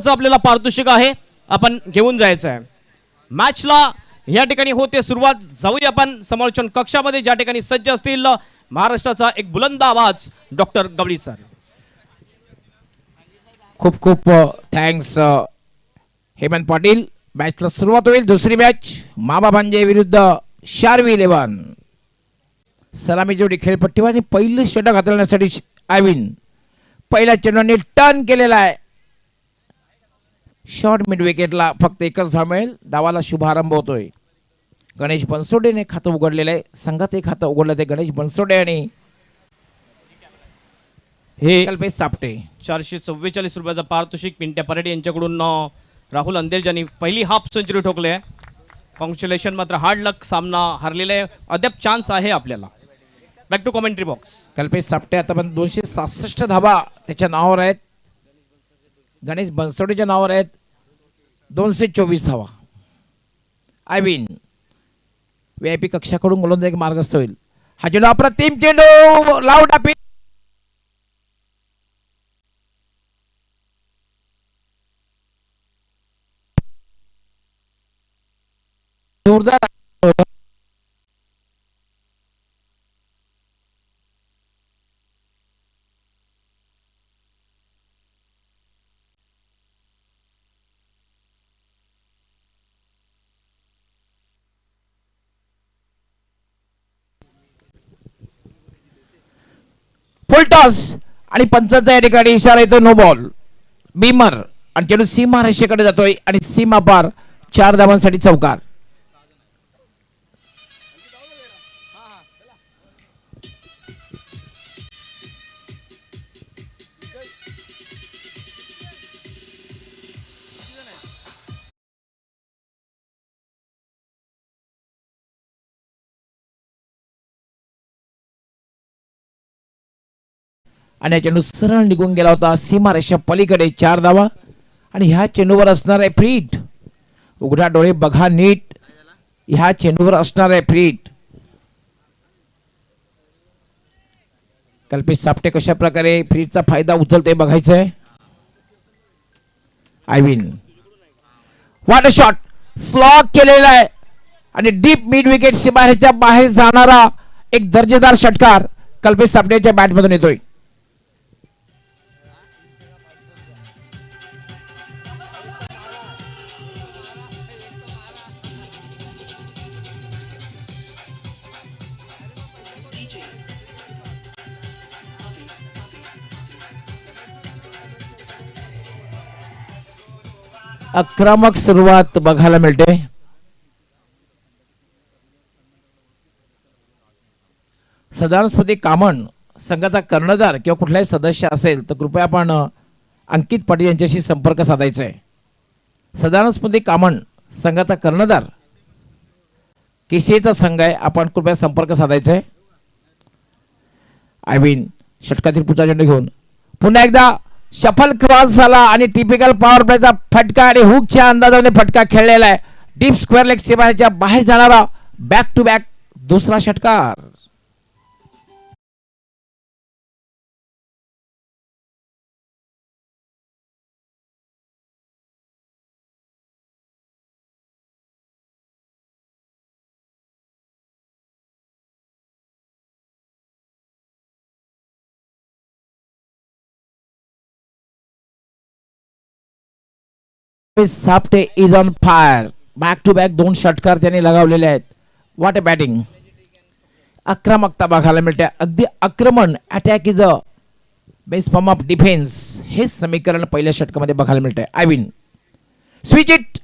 आपल्याला पारितोषिक आहे, आपण घेऊन जायचं आहे. मॅचला या ठिकाणी होते सुरुवात. जाऊया आपण समालोचन कक्षामध्ये, ज्या ठिकाणी सज्ज असतील महाराष्ट्राचा एक बुलंद आवाज डॉक्टर गवळी सर. खूप खूप थँक्स हेमंत पाटील. मॅचला सुरुवात होईल. दुसरी मॅच मामा भांजे विरुद्ध शार्वी 11. सलामी जोडी खेळपट्टीवर आणि पहिलं षटक हाताळण्यासाठी आयविन पहिल्या चेंडूने टर्न केलेला आहे. शॉर्ट मिड विकेटला फक्त एकच धाव मिळेल. डावाला शुभारंभ होतोय. गणेश बनसोडेने खातं उघडलेलं आहे. संघाचं खातं उघडलं ते गणेश बनसोडे आणि हे कल्पेश सापटे. 444 रुपयाचं पारितोषिक पिंट्या पराडे यांच्याकडून राहुल अंदेल यांनी पहिली हाफ सेंचुरी ठोकली आहे. कॉंग्रॅच्युलेशन. मात्र हार्ड लक, सामना हरलेला आहे. अद्याप चान्स आहे आपल्याला. Back to commentary box. Kalpesh Sapte आता पण 267 धावा त्याच्या नावावर आहेत. गणेश बनसोडेच्या नावावर आहेत 224 धावा. आयविन VIP कक्षाकडून गोलंदाज मार्गस्थ होईल. हा चेंडू अप्रतिम चेंडू लाऊड अपील. जोरदार फुल टॉस आणि पंचांचा या ठिकाणी इशारा येतो. No ball. बीमर आणि चेंडू सीमा रेषेकडे जातोय आणि सीमा पार 4 धावांसाठी चौकार. आणि या चेंडू सरळ निघून गेला होता सीमा रेषा पलीकडे. 4 धावा आणि ह्या चेंडूवर असणार आहे फ्रीट. उघडा डोळे बघा नीट. ह्या चेंडूवर असणार आहे फ्रीट. कल्पेश सापटे कशा प्रकारे फ्रीटचा फायदा उचलते बघायचंय. आयविन व्हॉट अ शॉट. स्लॉक केलेला आहे आणि डीप मिड विकेट सीमारेषेच्या बाहेर जाणारा एक दर्जेदार षटकार कल्पेश सापटेच्या बॅटमधून येतोय. आक्रमक सुरुवात बघायला मिळते. सदानस्पती कामन संघाचा कर्णधार किंवा कुठलाही सदस्य असेल तर कृपया आपण अंकित पाटील यांच्याशी संपर्क साधायचा आहे. सदानस्पती कामन संघाचा कर्णधार केसीचा संघ आहे. आपण कृपया संपर्क साधायचा आहे. आयविन षटकातील पुढचा चेंडू घेऊन पुन्हा एकदा शफल क्रॉस झाला आणि टिपिकल पॉवर प्लेचा फटका आणि हुकच्या अंदाजाने फटका खेळलेला आहे. डीप स्क्वेअर लेग सीमारेषेच्या बाहेर जाणारा बॅक टू बॅक दुसरा षटकार. Sapte is on fire. Back to back 2 षटकार त्यांनी लगावलेले आहेत. What a batting. आक्रमकता बघायला मिळते. अगदी आक्रमण. Attack is a best form of defence. हे समीकरण पहिल्या षटकामध्ये बघायला मिळते. आयविन स्विच इट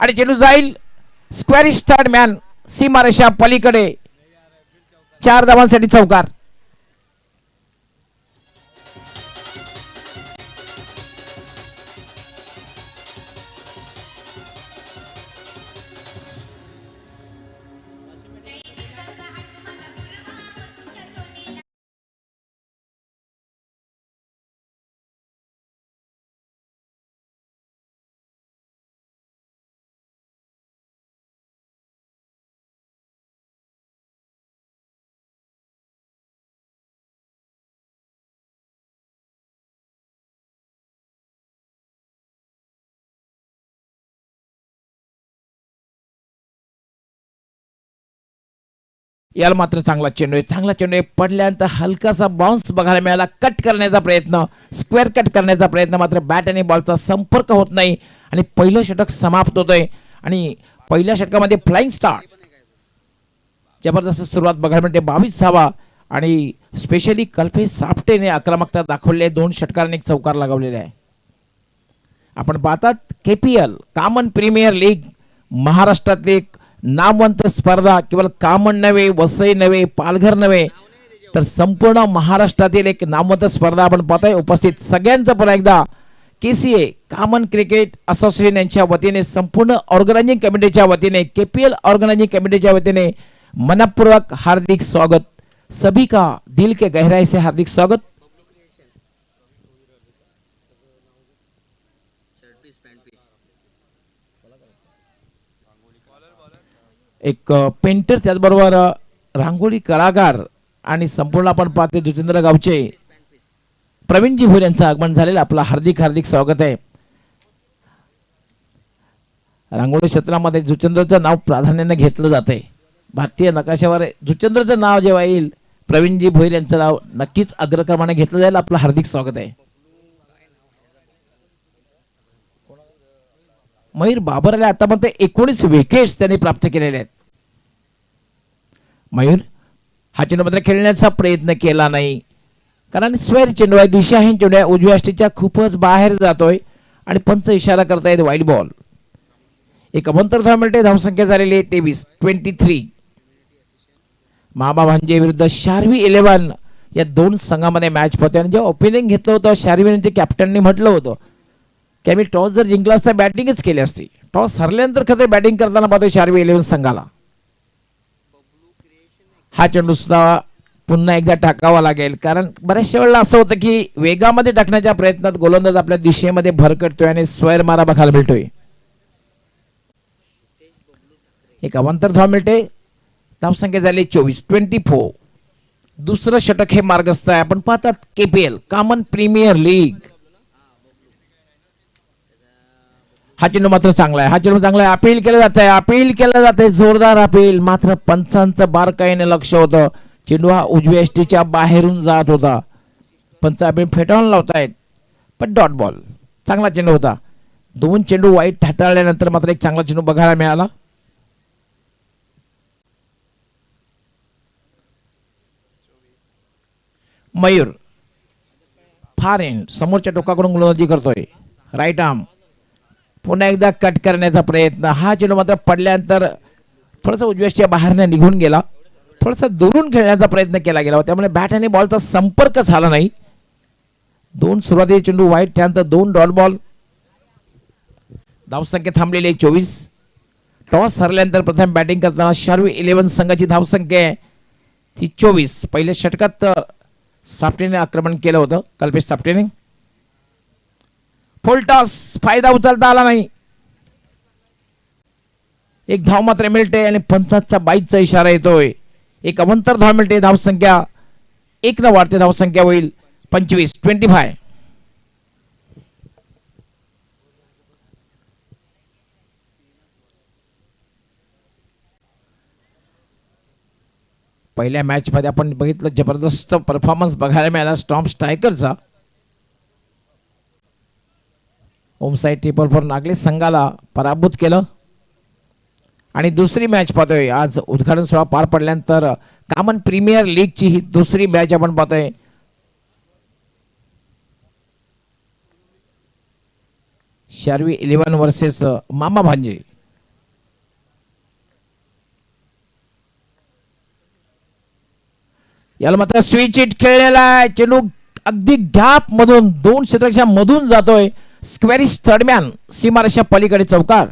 आणि चेंडू जाईल स्क्वेअर स्टार्ट मॅन सीमारेषा पलीकडे. 4 धावांसाठी चौकार. याला मात्र चांगला चेंडू आहे, चांगला चेंडू आहे. पडल्यानंतर हलकासा बाउन्स बघायला मिळाला. कट करण्याचा प्रयत्न, स्क्वेअर कट करण्याचा प्रयत्न, मात्र बॅट आणि बॉलचा संपर्क होत नाही आणि पहिलं षटक समाप्त होतंय. आणि पहिल्या षटकामध्ये फ्लाइंग स्टार्ट, जबरदस्त सुरुवात बघायला मिळते. 22 धावा आणि स्पेशली कल्पेश सापटेने आक्रमकता दाखवली आहे. 2 षटकारांनी एक चौकार लगावलेले आहे. आपण पाहतात KPL कॉमन प्रीमियर लीग महाराष्ट्रातली एक नामवंत स्पर्धा. केवळ कामन नव्हे, वसई नव्हे, पालघर नव्हे, तर संपूर्ण महाराष्ट्रातील एक नामवंत स्पर्धा आपण पाहतोय. उपस्थित सगळ्यांचं पुन्हा एकदा KCA कॉमन क्रिकेट असोसिएशन यांच्या वतीने, संपूर्ण ऑर्गनायझिंग कमिटीच्या वतीने, KPL ऑर्गनायझिंग कमिटीच्या वतीने मनपूर्वक हार्दिक स्वागत. सभी का दिल के गहराई से हार्दिक स्वागत. एक पेंटर, त्याचबरोबर रांगोळी कलाकार आणि संपूर्ण आपण पाहते जुतेंद्र गावचे प्रवीणजी भोर यांचं आगमन झालेलं. आपलं हार्दिक हार्दिक स्वागत आहे. रांगोळी क्षेत्रामध्ये जुचंद्रचं नाव प्राधान्याने घेतलं जाते. भारतीय नकाशावर जुचंद्रचं नाव जेव्हा येईल, प्रवीणजी भोईर यांचं नाव नक्कीच अग्रक्रमाने घेतलं जाईल. आपलं हार्दिक स्वागत आहे. मयूर बाबरला आतापर्यंत 19 विकेट्स त्यांनी प्राप्त केलेले आहेत. मयूर हा चेंडू मात्र खेळण्याचा प्रयत्न केला नाही, कारण स्क्वेअर चेंडू आहे, दिशाहीन चेंडू आहे, उजव्या अष्टीच्या खूपच बाहेर जातोय आणि पंच इशारा करतायत वाईड बॉल. एक अभ्यंतर धाव मिळते. धावसंख्या झालेली आहे 23. मामा भांजे विरुद्ध शार्वी 11 या 2 संघामध्ये मॅच होते. आणि जेव्हा ओपनिंग घेतलं होतं, शार्वी यांच्या कॅप्टनने म्हटलं होतं की आम्ही टॉस जर जिंकला असता बॅटिंगच केली असती. टॉस हरल्यानंतर खरं बॅटिंग करताना पाहतो शार्वी 11 संघाला. हा चेंडू सुद्धा पुन्हा एकदा टाकावा लागेल, कारण बऱ्याचशा वेळेला असं होतं की वेगामध्ये टाकण्याच्या प्रयत्नात गोलंदाज आपल्या दिशेमध्ये भरकटतोय आणि स्क्वेअर मारा बघायला मिळतोय. एक अवांतर धाव मिळते. धावसंख्या झाली 24. दुसरं षटक हे मार्गस्थ आहे. आपण पाहतात KPL कॉमन प्रीमियर लीग. हा चेंडू मात्र चांगला आहे, हा चेंडू चांगला आहे. अपील केलं जात आहे, अपील केलं जाते, जोरदार अपील. मात्र पंचांचं बारकाईने लक्ष होतं. चेंडू हा उजव्या एष्टीच्या बाहेरून जात होता. पंच अपील फेटाळून लावतायत, पण डॉट बॉल. चांगला चेंडू होता. 2 चेंडू वाईट हाताळल्यानंतर मात्र एक चांगला चेंडू बघायला मिळाला. मयूर फार एंड समोरच्या टोकाकडून गोलंदाजी करतोय. राईट आर्म, पुन्हा एकदा कट करण्याचा प्रयत्न. हा चेंडू मात्र पडल्यानंतर थोडासा उजव्याच्या बाहेरने निघून गेला. थोडासा दुरून खेळण्याचा प्रयत्न केला गेला, त्यामुळे बॅट आणि बॉलचा संपर्क झाला नाही. 2 सुरुवातीचे चेंडू वाईट, त्यानंतर 2 डॉट बॉल. धावसंख्या थांबलेली 24. टॉस हरल्यानंतर प्रथम बॅटिंग करताना शार्वी 11 संघाची धावसंख्या आहे ती 24. पहिल्या षटकात सापटेने आक्रमण केलं होतं, कल्पेश सापटेने. फुल टॉस, फायदा उचलता आला नाही. एक धाव मात्र मिळते आणि पंचाचा 22चा इशारा येतोय. एक अवंतर धाव मिळते. धावसंख्या 1 न वाढते. धावसंख्या होईल 25. पहिल्या मॅच मध्ये आपण बघितलं, जबरदस्त परफॉर्मन्स बघायला मिळाला स्टॉर्म स्ट्रायकरचा. ओमसाईड टेबलवर नागले संघाला पराभूत केलं. आणि दुसरी मॅच पाहतोय आज उद्घाटन सोहळा पार पडल्यानंतर कॉमन प्रीमियर लीगची ही दुसरी मॅच आपण पाहतोय. शार्वी 11 वर्सेस मामा भांजे. याला मात्र स्विच हिट खेळलेला आहे. चेंडू अगदी गॅप मधून 2 क्षेत्राच्या मधून जातोय. स्क्वेरिश थर्डमॅन, सीमारेषा पलीकडे चौकार.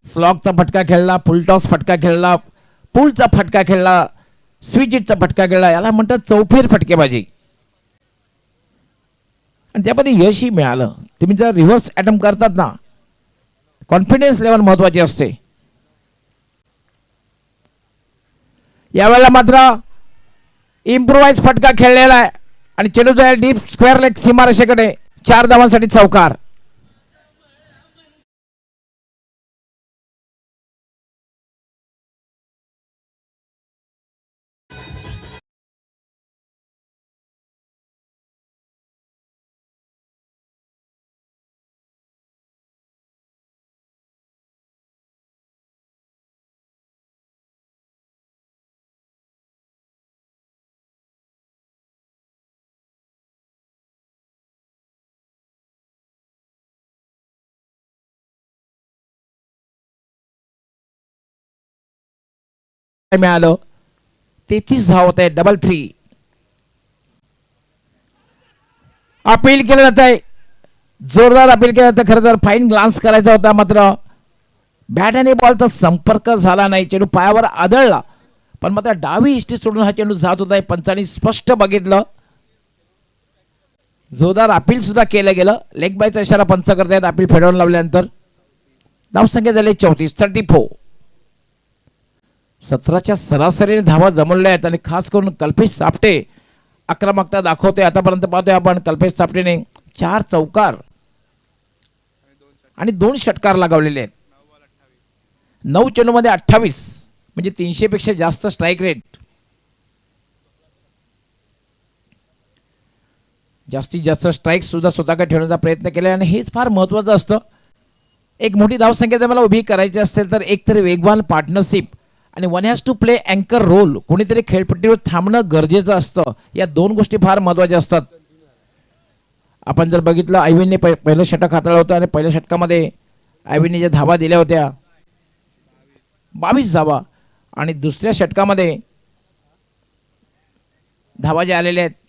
स्लॉगचा फटका खेळला, फुलटॉस फटका खेळला, पुलचा फटका खेळला, स्विचिटचा फटका खेळला. याला म्हणतात चौफेर फटकेबाजी. आणि त्यामध्ये यशही मिळालं. तुम्ही जर रिव्हर्स अटेम्प्ट करतात ना, कॉन्फिडन्स लेवल महत्वाची असते. यावेळेला मात्र इम्प्रोवाइज फटका खेळलेला आहे आणि चेंडू जाईल डीप स्क्वेअर लेग सीमारेषेकडे. 4 धावांसाठी चौकार. मिळालं 33 धाव होत आहे. 3-3. अपील केलं जात आहे, जोरदार अपील केलं जातं. खरं तर फाईन ग्लान्स करायचा होता, मात्र बॅट आणि बॉलचा संपर्क झाला नाही. चेंडू पायावर आदळला, पण मात्र डावी इष्टी सोडून हा चेंडू जात होता. पंचांनी स्पष्ट बघितलं. जोरदार अपील सुद्धा केलं गेलं. लेग बायचा इशारा पंच करतायत अपील फेडवून लावल्यानंतर. धावसंख्या झाली 34. 17च्या सरासरीने धावा जमवल्या आहेत आणि खास करून कल्पेश सापटे आक्रमकता दाखवतोय. आतापर्यंत पाहतोय आपण कल्पेश सापटेने 4 चौकार आणि 2 षटकार लगावलेले आहेत. 9 चेंडूमध्ये 28, म्हणजे 300 पेक्षा जास्त स्ट्राईक रेट. जास्तीत जास्त स्ट्राईक सुद्धा स्वतःकडे ठेवण्याचा प्रयत्न केला आणि हेच फार महत्वाचं असतं. एक मोठी धावसंख्या जर मला उभी करायची असेल तर एकतर वेगवान पार्टनरशिप आणि वन हॅज टू प्ले अँकर रोल. कोणीतरी खेळपट्टीवर थांबणं गरजेचं असतं. या 2 गोष्टी फार महत्त्वाच्या असतात. आपण जर बघितलं, आयविनने पहिलं षटक हाताळलं होतं आणि पहिल्या षटकामध्ये आयविनने ज्या धावा दिल्या होत्या 22 धावा आणि दुसऱ्या षटकामध्ये धावा ज्या आलेल्या आहेत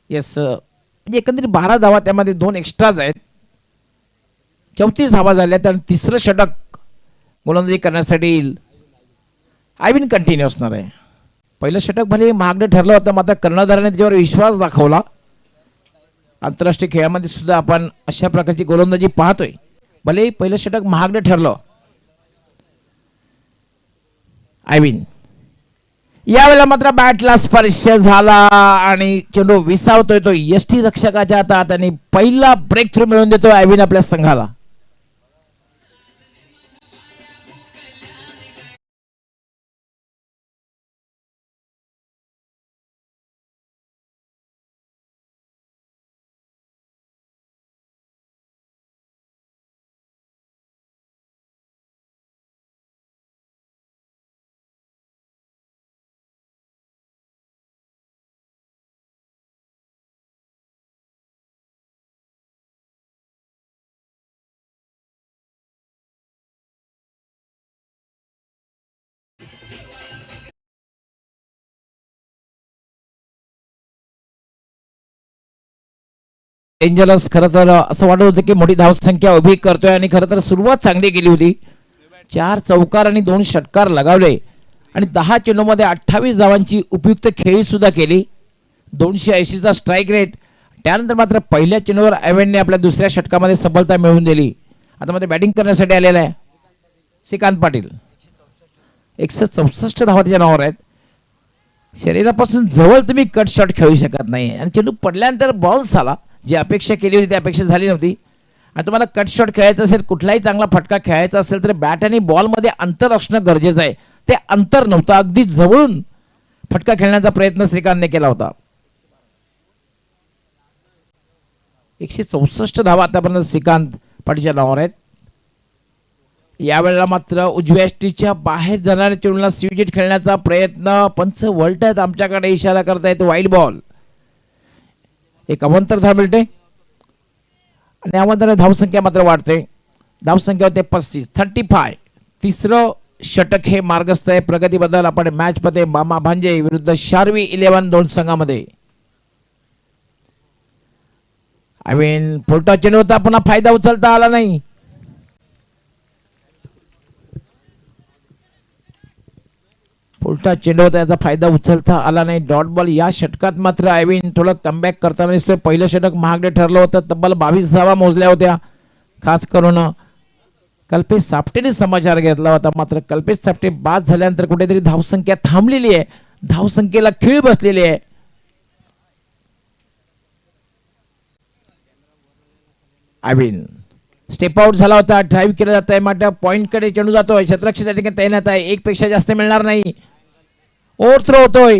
येस, म्हणजे एकंदरीत 12 धावा, त्यामध्ये 2 एक्स्ट्राज आहेत. 34 धावा झाल्यात आणि तिसरं षटक गोलंदाजी करण्यासाठी येईल. आयविन कंटिन्यू असणार आहे. पहिलं षटक भले महागडं ठरलं होतं, मात्र कर्णधाराने त्याच्यावर विश्वास दाखवला. आंतरराष्ट्रीय खेळामध्ये सुद्धा आपण अशा प्रकारची गोलंदाजी पाहतोय. भले पहिलं षटक महागडं ठरलं. आयविन यावेळेला मात्र बॅटला स्पर्श झाला आणि चेंडू विसावतोय तो यष्टी रक्षकाच्या हातात आणि पहिला ब्रेक थ्रू मिळवून देतो आयविन आपल्या संघाला. डेंजरस. खरं तर असं वाटत होतं की मोठी धावसंख्या उभी करतोय आणि खरं तर सुरुवात चांगली केली होती. 4 चौकार आणि 2 षटकार लगावले आणि 10 चेंडूमध्ये 28 धावांची उपयुक्त खेळी सुद्धा केली. 280चा स्ट्राईक रेट. त्यानंतर मात्र पहिल्या चेंडूवर आयविनने आपल्या दुसऱ्या षटकामध्ये सफलता मिळवून दिली. आता मध्ये बॅटिंग करण्यासाठी आलेला आहे श्रीकांत पाटील. 164 धावा त्याच्या नावावर आहेत. शरीरापासून जवळ तुम्ही कट शॉट खेळू शकत नाही आणि चेंडू पडल्यानंतर बाउन्स आला. जी अपेक्षा केली होती ती अपेक्षा झाली नव्हती. आणि तुम्हाला कट शॉट खेळायचं असेल, कुठलाही चांगला फटका खेळायचा असेल तर बॅट आणि बॉलमध्ये अंतर असणं गरजेचं आहे. ते अंतर नव्हतं. अगदी जवळून फटका खेळण्याचा प्रयत्न श्रीकांतने केला होता. 164 धावा आतापर्यंत श्रीकांत पाटीलच्या नावावर आहेत. यावेळेला मात्र उजव्या यष्टीच्या बाहेर जाणाऱ्या चेंडूला स्विच खेळण्याचा प्रयत्न. पंच वळतात, आमच्याकडे इशारा करतायत वाईल्ड बॉल. एक अवंतर धाव मिळते आणि अवंतर धावसंख्या मात्र वाढते. धावसंख्या होते 35. तिसरं षटक हे मार्गस्थ आहे. प्रगतीबद्दल आपण मॅच मध्ये मामा भांजे विरुद्ध शार्वी 11 2 संघामध्ये. आय मीन पुलटा चेंडू होता, पुन्हा फायदा उचलता आला नाही. पुलटा चेंडू होता, याचा फायदा उचलता आला नाही. Dot ball. या षटकात मात्र आय मीन थोडं कमबॅक करताना दिसतोय. पहिलं षटक महागडे ठरलं होतं, तब्बल 22 धावा मोजल्या होत्या. खास करून कल्पेश सापटेने समाचार घेतला होता, मात्र कल्पेश सापटे बाद झाल्यानंतर कुठेतरी धावसंख्या थांबलेली आहे, धावसंख्येला खीळ बसलेली आहे. आय मीन स्टेप आउट झाला होता, ड्राईव्ह केला जात आहे, मात्र पॉइंटकडे चेंडू जातोय. क्षेत्ररक्षक त्या ठिकाणी तैनात आहे, एक पेक्षा जास्त मिळणार नाही. ओव्हर थ्रो होतोय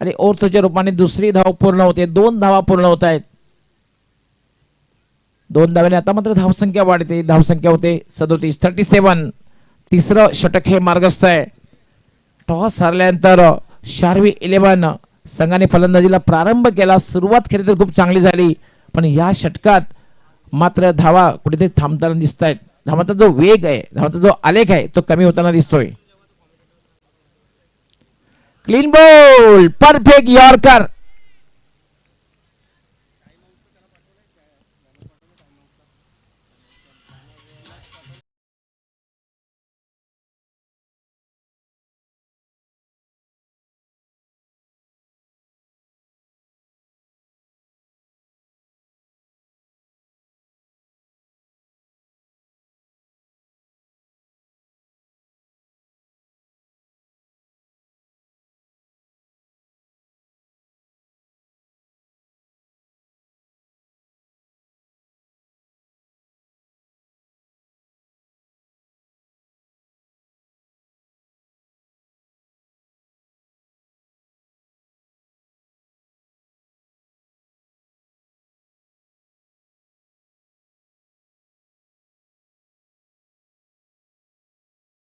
आणि ओव्हर थ्रोच्या रूपाने दुसरी धाव पूर्ण होते. 2 धावा पूर्ण होत आहेत. 2 धाव्याने आता मात्र धावसंख्या वाढते. धावसंख्या होते 37. तिसरं षटक हे मार्गस्थ आहे. टॉस हारल्यानंतर शार्वी 11 संघाने फलंदाजीला प्रारंभ केला. सुरुवात खरी तर खूप चांगली झाली, पण या षटकात मात्र धावा कुठेतरी थांबताना दिसत आहेत. धावांचा जो वेग आहे, धावांचा जो आलेख आहे, तो कमी होताना दिसतोय. Clean ball, perfect yorker.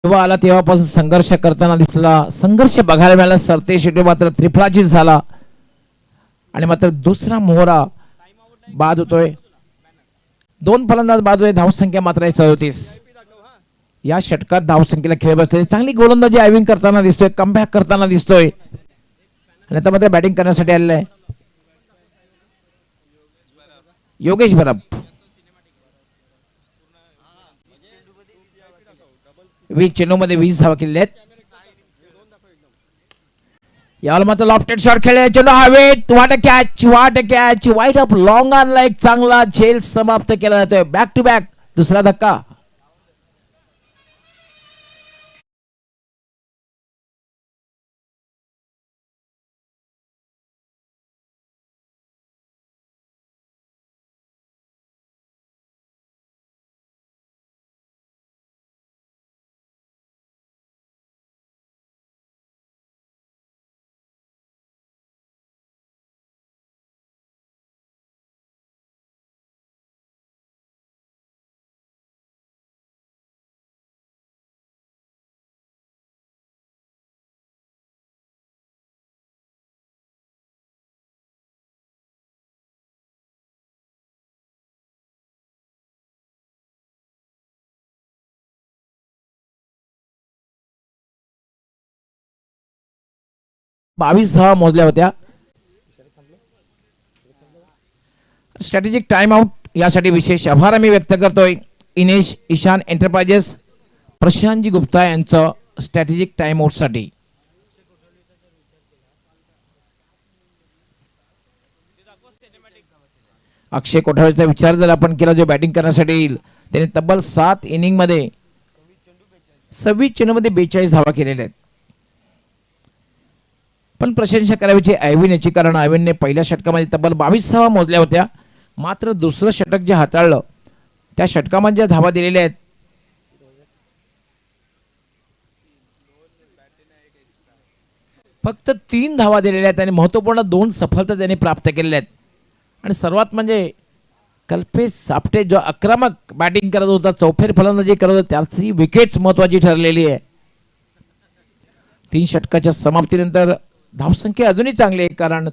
तेव्हा आला तेव्हापासून संघर्ष करताना दिसला. संघर्ष बघायला मिळाला. सरते शेवटी मात्र त्रिफळाचीच झाला आणि मात्र दुसरा मोहरा बाद होतोय. 2 फलंदाज बाद होते. धावसंख्या मात्र आहे 37. या षटकात धावसंख्येला खेळ बसले. चांगली गोलंदाजी आयविंग करताना दिसतोय, कमबॅक करताना दिसतोय आणि आता मात्र बॅटिंग करण्यासाठी आलेला आहे योगेश बराब. 20 चेंडूमध्ये 20 धावा केलेल्या आहेत. याला मात्र लॉफ्टेड शॉट खेळले. चेंडू हवेत. वाट कॅच वाईट ऑफ लॉंग ऑन ला एक चांगला झेल समाप्त केला जातोय. बॅक टू बॅक दुसरा धक्का. बावीस धावा मोजल्या होत्या. स्ट्रॅटेजिक टाइम आउट यासाठी विशेष आभार आम्ही व्यक्त करतोय इनेश ईशान एंटरप्राइजेस प्रशांतजी गुप्ता यांचं स्ट्रॅटेजिक टाइम आउट साठी. अक्षय कोठाळेचा विचार जर आपण केला, जो बॅटिंग करण्यासाठी येईल, त्याने तब्बल 7 इनिंग मध्ये 26 चेंडूमध्ये 42 धावा केलेल्या आहेत. पण प्रशंसा करावीची आयविन याची, कारण आयविनने पहिल्या षटकामध्ये तब्बल 22 धावा मोजल्या होत्या. मात्र दुसरं षटक जे हाताळलं त्या षटकामध्ये ज्या धावा दिलेल्या आहेत फक्त 3 धावा दिलेल्या आहेत आणि महत्त्वपूर्ण 2 सफलता त्यांनी प्राप्त केलेल्या आहेत. आणि सर्वात म्हणजे कल्पेश सापटे जो आक्रमक बॅटिंग करत होता, चौफेर फलंदाजी करत होता, त्याची विकेट्स महत्त्वाची ठरलेली आहे. 3 षटकाच्या समाप्तीनंतर धावसंख्या अजूनही चांगली आहे, कारण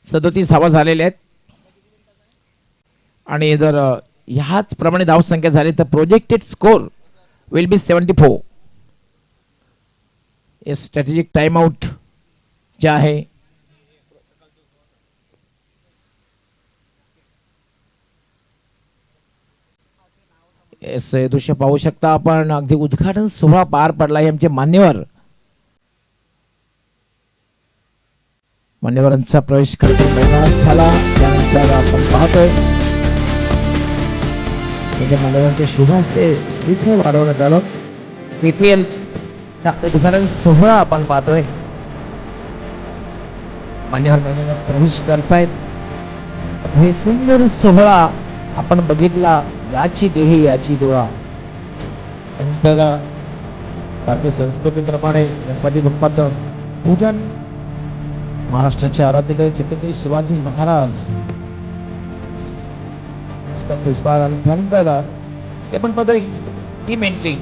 37 धावा झालेल्या आहेत. आणि जर ह्याच प्रमाणे धावसंख्या झाली तर projected score will be 74. Strategic timeout जे आहे हे दृश्य पाहू शकता आपण. अगदी उद्घाटन सोहळा पार पडला आहे. आमचे मान्यवरांचा प्रवेश करण्यात मैदानात झाला. त्यानंतर आपण पाहतोय म्हणजे मान्यवरांच्या शुभ हस्ते इथे वाढवण्यात आलं. KPL उद्घाटन सोहळा आपण पाहतोय. मान्यवर मैदानात प्रवेश करतायत. हे सुंदर सोहळा आपण बघितला. याची देही याची देवा. भारतीय संस्कृतीप्रमाणे गणपती बाप्पाचं पूजन महाराष्ट्राचे आराध्य छत्रपती शिवाजी महाराज ते पण पद टीम एंट्री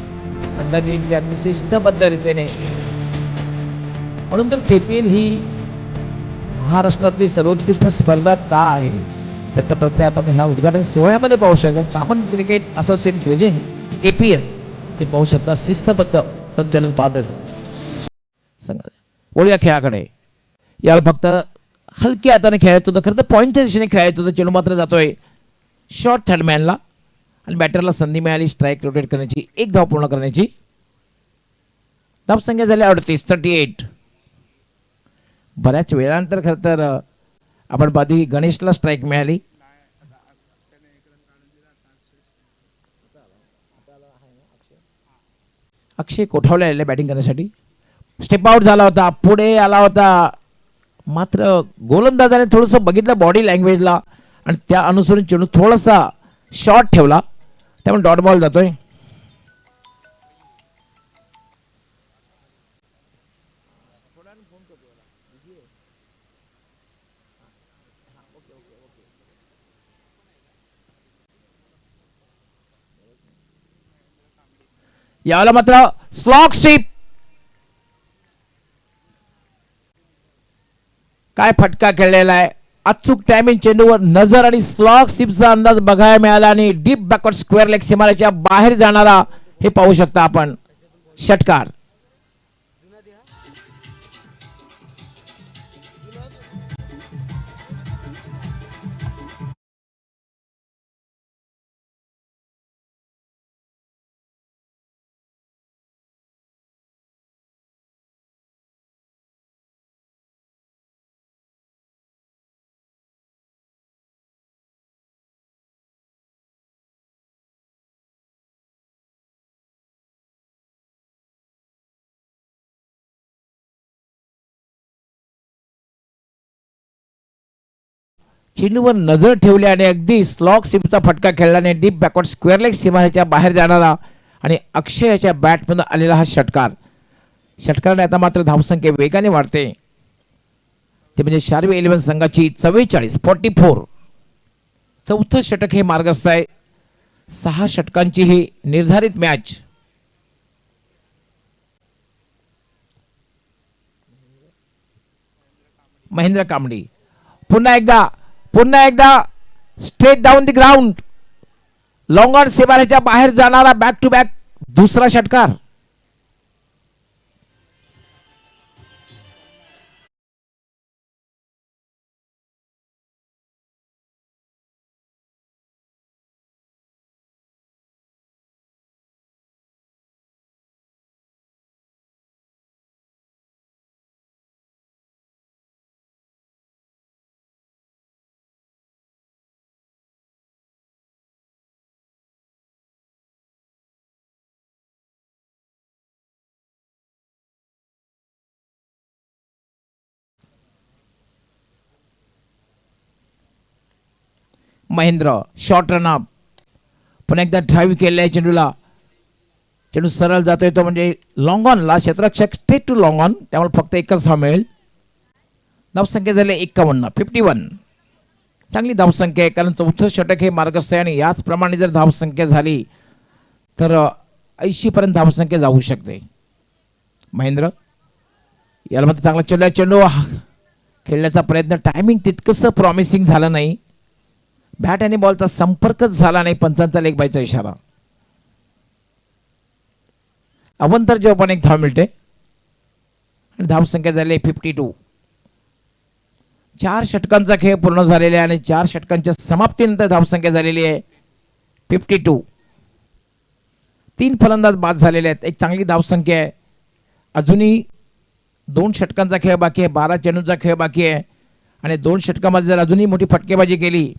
संघाची अगदी शिस्तबद्ध रीतीने. म्हणून तर KPL ही महाराष्ट्रातली सर्वोत्कृष्ट स्पर्धा का आहे त्याचा प्रत्यय आपण ह्या उद्घाटन सोहळ्यामध्ये पाहू शकतो. आपण क्रिकेट असोसिएशन KPL ते पाहू शकता. शिस्तबद्ध संचलन पाहत सांगा. बोलूया खेळाकडे. याला फक्त हलक्या हाताने खेळायचं होतं. खरं तर पॉईंटच्या दिशेने खेळायचं होतं. चेंडू मात्र जातोय शॉर्ट थर्डमॅनला आणि बॅटरला संधी मिळाली स्ट्राईक रोटेट करण्याची, एक धाव पूर्ण करण्याची. धावसंख्या झाली 38. बऱ्याच वेळानंतर खरं तर आपण पाहतो की गणेशला स्ट्राईक मिळाली. अक्षय कोठावले आलेले बॅटिंग करण्यासाठी. स्टेप आउट झाला होता, पुढे आला होता, मात्र गोलंदाजाने थोडंसं बघितलं बॉडी लँग्वेजला आणि त्या अनुसरून चेंडू थोडासा शॉर्ट ठेवला, त्यामुळे डॉट बॉल जातोय. यावेळेला मात्र स्लॉग स्वीप. काय फटका खेळलेला आहे. अचूक टायमिंग चेंडूवर नजर आणि स्लॉग स्वीपचा अंदाज बघायला मिळाला आणि डीप बॅकवर्ड स्क्वेअर लेग सीमारेच्या बाहेर जाणारा हे पाहू शकता आपण षटकार. चेंडूवर नजर ठेवली आणि अगदी स्लॉग स्वीपचा फटका खेळल्याने डीप बॅकवर्ड स्क्वेअर लेग सीमारेच्या बाहेर जाणारा आणि अक्षयाच्या बॅटमधून आलेला हा षटकार. षटकाराने आता मात्र धावसंख्या वेगाने वाढते. ते म्हणजे शार्वी 11 संघाची 44. चौथं षटक हे मार्गस्थ आहे. 6 षटकांची ही निर्धारित मॅच. महेंद्र कांबडी पुन्हा एकदा straight down the ground. Long on सीमारेच्या बाहेर जाणारा बॅक टू बॅक दुसरा षटकार. Mahendra short run up. पुन्हा एकदा ड्राईव्ह केलेला आहे चेंडूला. चेंडू सरळ जातोय तो म्हणजे लॉंग ऑनला. क्षेत्ररक्षक स्ट्रेट टू लॉंग ऑन, त्यामुळे फक्त एकच धाव मिळेल. धावसंख्या झाली 51. चांगली धावसंख्या आहे कारण चौथं षटक हे मार्गस्थ आहे आणि याचप्रमाणे जर धावसंख्या झाली तर 80 पर्यंत धावसंख्या जाऊ शकते. महेंद्र याला मात्र चांगला चेंडू खेळण्याचा प्रयत्न. टायमिंग तितकंसं प्रॉमिसिंग झालं नाही. बॅट आणि बॉलचा संपर्कच झाला नाही. पंचांचा लेग बायचा इशारा. अवंतर जेव्हा पण एक धाव मिळते. आणि धावसंख्या झाली 52. 4 षटकांचा खेळ पूर्ण झालेला आहे आणि 4 षटकांच्या समाप्तीनंतर धावसंख्या झालेली आहे 52. 3 फलंदाज बाद झालेले आहेत. एक चांगली धावसंख्या आहे. अजूनही 2 षटकांचा खेळ बाकी आहे. 12 चेंडूंचा खेळ बाकी आहे आणि 2 षटकामध्ये जर अजूनही मोठी फटकेबाजी केली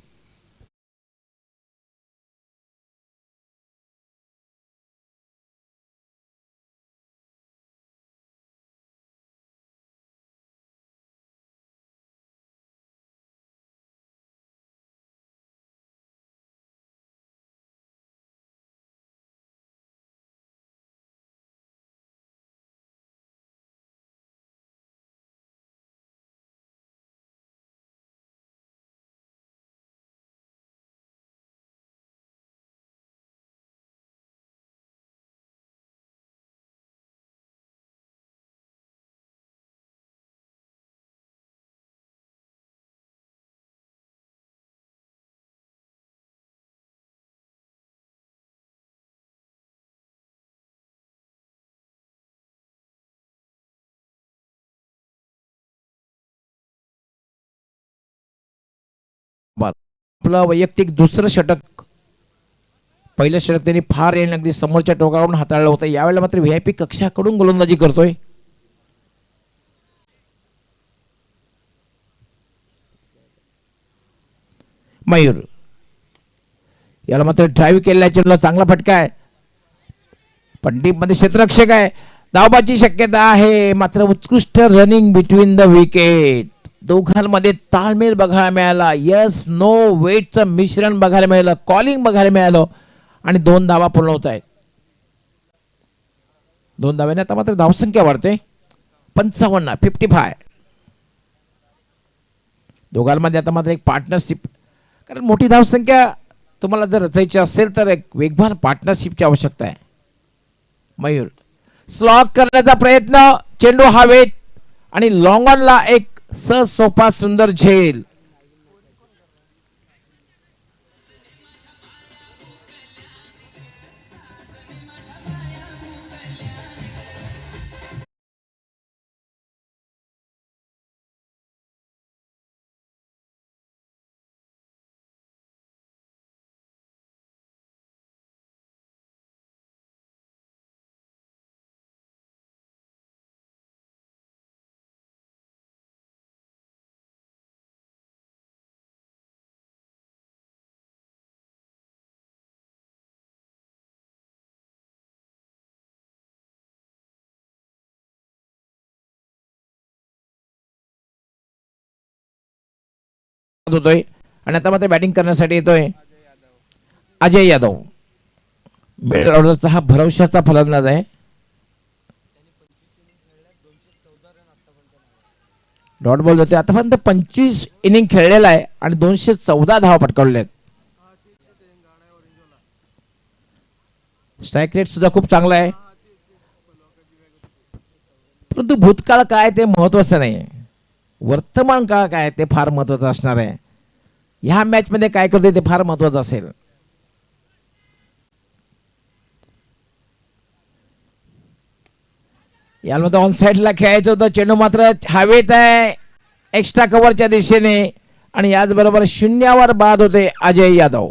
आपलं वैयक्तिक दुसरं षटक, पहिलं षटक त्यांनी फार अगदी समोरच्या टोकावरून हाताळलं होतं. यावेळेला मात्र व्हीआयपी कक्षाकडून गोलंदाजी करतोय. मयूर याला मात्र ड्राईव्ह केलेल्या चेंडूला चांगला फटका आहे. पण डीप मध्ये क्षेत्ररक्षक आहे. धावबाची शक्यता आहे. मात्र उत्कृष्ट रनिंग बिटवीन द विकेट. दोघांमध्ये ताळमेळ बघायला मिळाला. यस नो वेटचं मिश्रण बघायला मिळालं. कॉलिंग बघायला मिळालं आणि 2 धावा पूर्ण होत आहेत. 2 धाव्याने आता मात्र धावसंख्या वाढते 55, 55. दोघांमध्ये आता मात्र एक पार्टनरशिप, कारण मोठी धावसंख्या तुम्हाला जर रचायची असेल तर एक वेगवान पार्टनरशिपची आवश्यकता आहे. मयूर स्लॉग करण्याचा प्रयत्न, चेंडू हवेत आणि लॉंग ऑनला एक सोपा सुंदर झेल. होतोय आणि आता मात्र बॅटिंग करण्यासाठी येतोय अजय यादव. मिडल ऑर्डरचा हा भरवशाचा फलंदाज आहे. डॉट बॉल होते. आतापर्यंत 25 इनिंग खेळलेला आहे आणि 214 धावा पटकावलेल्या आहेत. स्ट्राईक रेट सुद्धा खूप चांगला आहे. परंतु भूतकाळ काय ते महत्वाचं नाही, वर्तमान काळ काय ते फार महत्वाचं असणार आहे. ह्या मॅच मध्ये काय करते ते फार महत्वाचं असेल. यामध्ये ऑन साइडला खेळायचं होतं. चेंडू मात्र हवेत आहे एक्स्ट्रा कव्हरच्या दिशेने आणि याचबरोबर शून्यावर बाद होते अजय यादव.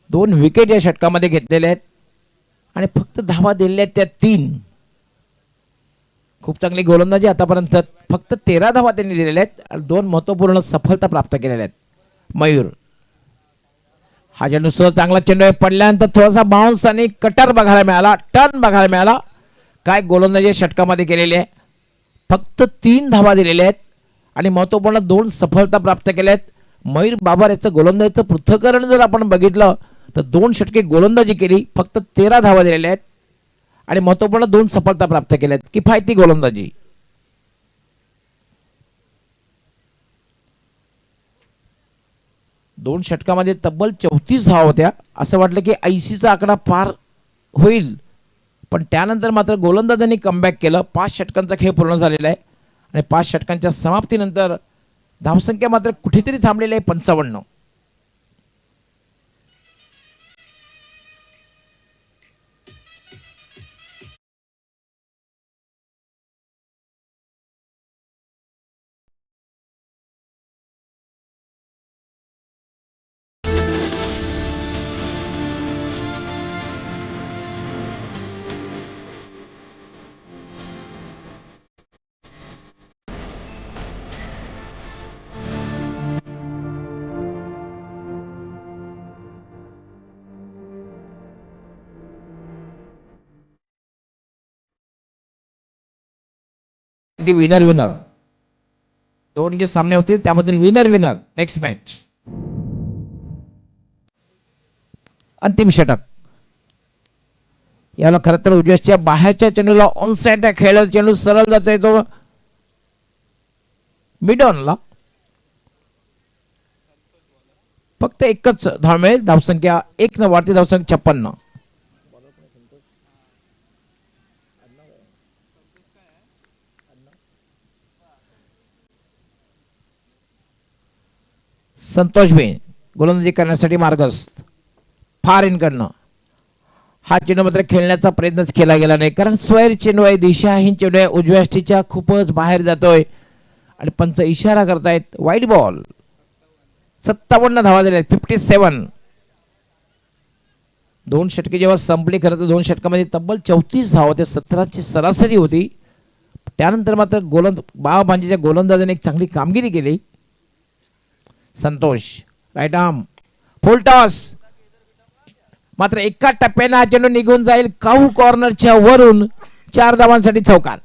दोन विकेट या षटकामध्ये घेतलेले आहेत आणि फक्त धावा दिलेल्या आहेत त्या 3. खूप चांगली गोलंदाजी आतापर्यंत. फक्त 13 धावा त्यांनी दिलेल्या आहेत आणि 2 महत्वपूर्ण सफलता प्राप्त केलेल्या आहेत. मयूर हा चेंडू सुद्धा चांगला चेंडू आहे. पडल्यानंतर थोडासा बाउन्स आणि कटर बघायला मिळाला, टर्न बघायला मिळाला. काय गोलंदाजी षटकामध्ये केलेली आहे. फक्त 3 धावा दिलेल्या आहेत आणि महत्त्वपूर्ण 2 सफलता प्राप्त केल्या आहेत. मयूर बाबर याचं गोलंदाजीचं पृथक्करण जर आपण बघितलं तर 2 षटके गोलंदाजी केली, फक्त 13 धावा दिलेल्या आहेत आणि महत्त्वपूर्ण 2 सफलता प्राप्त केल्या आहेत. किफायती गोलंदाजी. दोन षटकामध्ये तब्बल 34 धावा होत्या. असं वाटलं की 80चा आकडा पार होईल, पण त्यानंतर मात्र गोलंदाजांनी कमबॅक केलं. 5 षटकांचा खेळ पूर्ण झालेला आहे आणि 5 षटकांच्या समाप्तीनंतर धावसंख्या मात्र कुठेतरी थांबलेली आहे 55. विनर विनर 2 जे सामने होते त्यामधील विनर विनर नेक्स्ट मॅच. अंतिम षटक. याला खरं तर उजव्याच्या बाहेरच्या चेंडूला ऑन साइड खेळला, चेंडू सरळ जातोय तो मिडॉनला. फक्त एकच धाव मिळेल. धावसंख्या 1 न वाढते. धावसंख्या 56. संतोष भाई गोलंदाजी करण्यासाठी मार्गस्थ. फार इनकडनं हा चेंडू मात्र खेळण्याचा प्रयत्नच केला गेला नाही, कारण स्वैर चेंडू आहे, दिशाहीन चेंडू आहे, उजव्या यष्टीच्या खूपच बाहेर जातोय आणि पंच इशारा करतायत वाईड बॉल. 57 धावा दिल्या, 57. 2 षटके जेव्हा संपली, खरं तर 2 षटकामध्ये तब्बल 34 धावा होत्या, 17ची सरासरी होती. त्यानंतर मात्र बाबाभांजीच्या गोलंदाजाने एक चांगली कामगिरी केली. Santosh right arm full toss, मात्र एका टप्प्याने हा चेंडू निघून जाईल काऊ कॉर्नरच्या वरून. 4 धावांसाठी चौकार.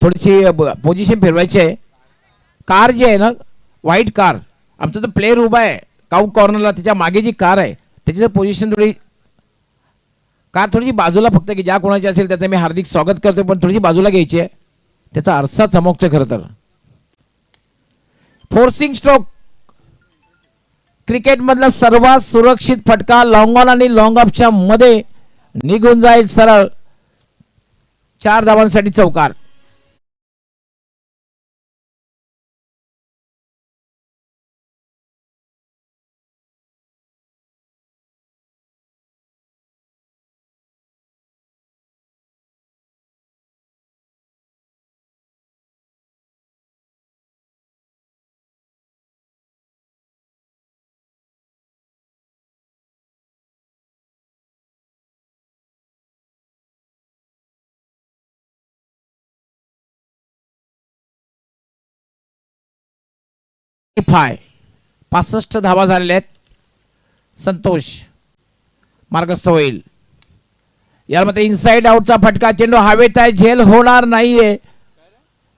थोडीशी पोझिशन फिरवायची आहे. कार जी आहे ना, व्हाईट कार, आमचा जो प्लेअर उभा आहे काऊ कॉर्नरला, त्याच्या मागे जी कार आहे त्याची जर पोझिशन थोडी, कार थोडीशी बाजूला, फक्त की ज्या कोणाची असेल त्याचं मी हार्दिक स्वागत करतो, पण थोडीशी बाजूला घ्यायची आहे. त्याचा आरसा चमकतोय खरं तर. फोर्सिंग स्ट्रोक, क्रिकेटमधला सर्वात सुरक्षित फटका. लॉंग ऑन आणि लॉंग ऑफच्या मध्ये निघून जाईल सरळ. 4 धावांसाठी चौकार. फाय 65 धावा झालेल्या आहेत. संतोष मार्गस्थ होईल. यामध्ये इनसाइड आउटचा फटका, चेंडू हवेत आहे, झेल होणार नाहीये.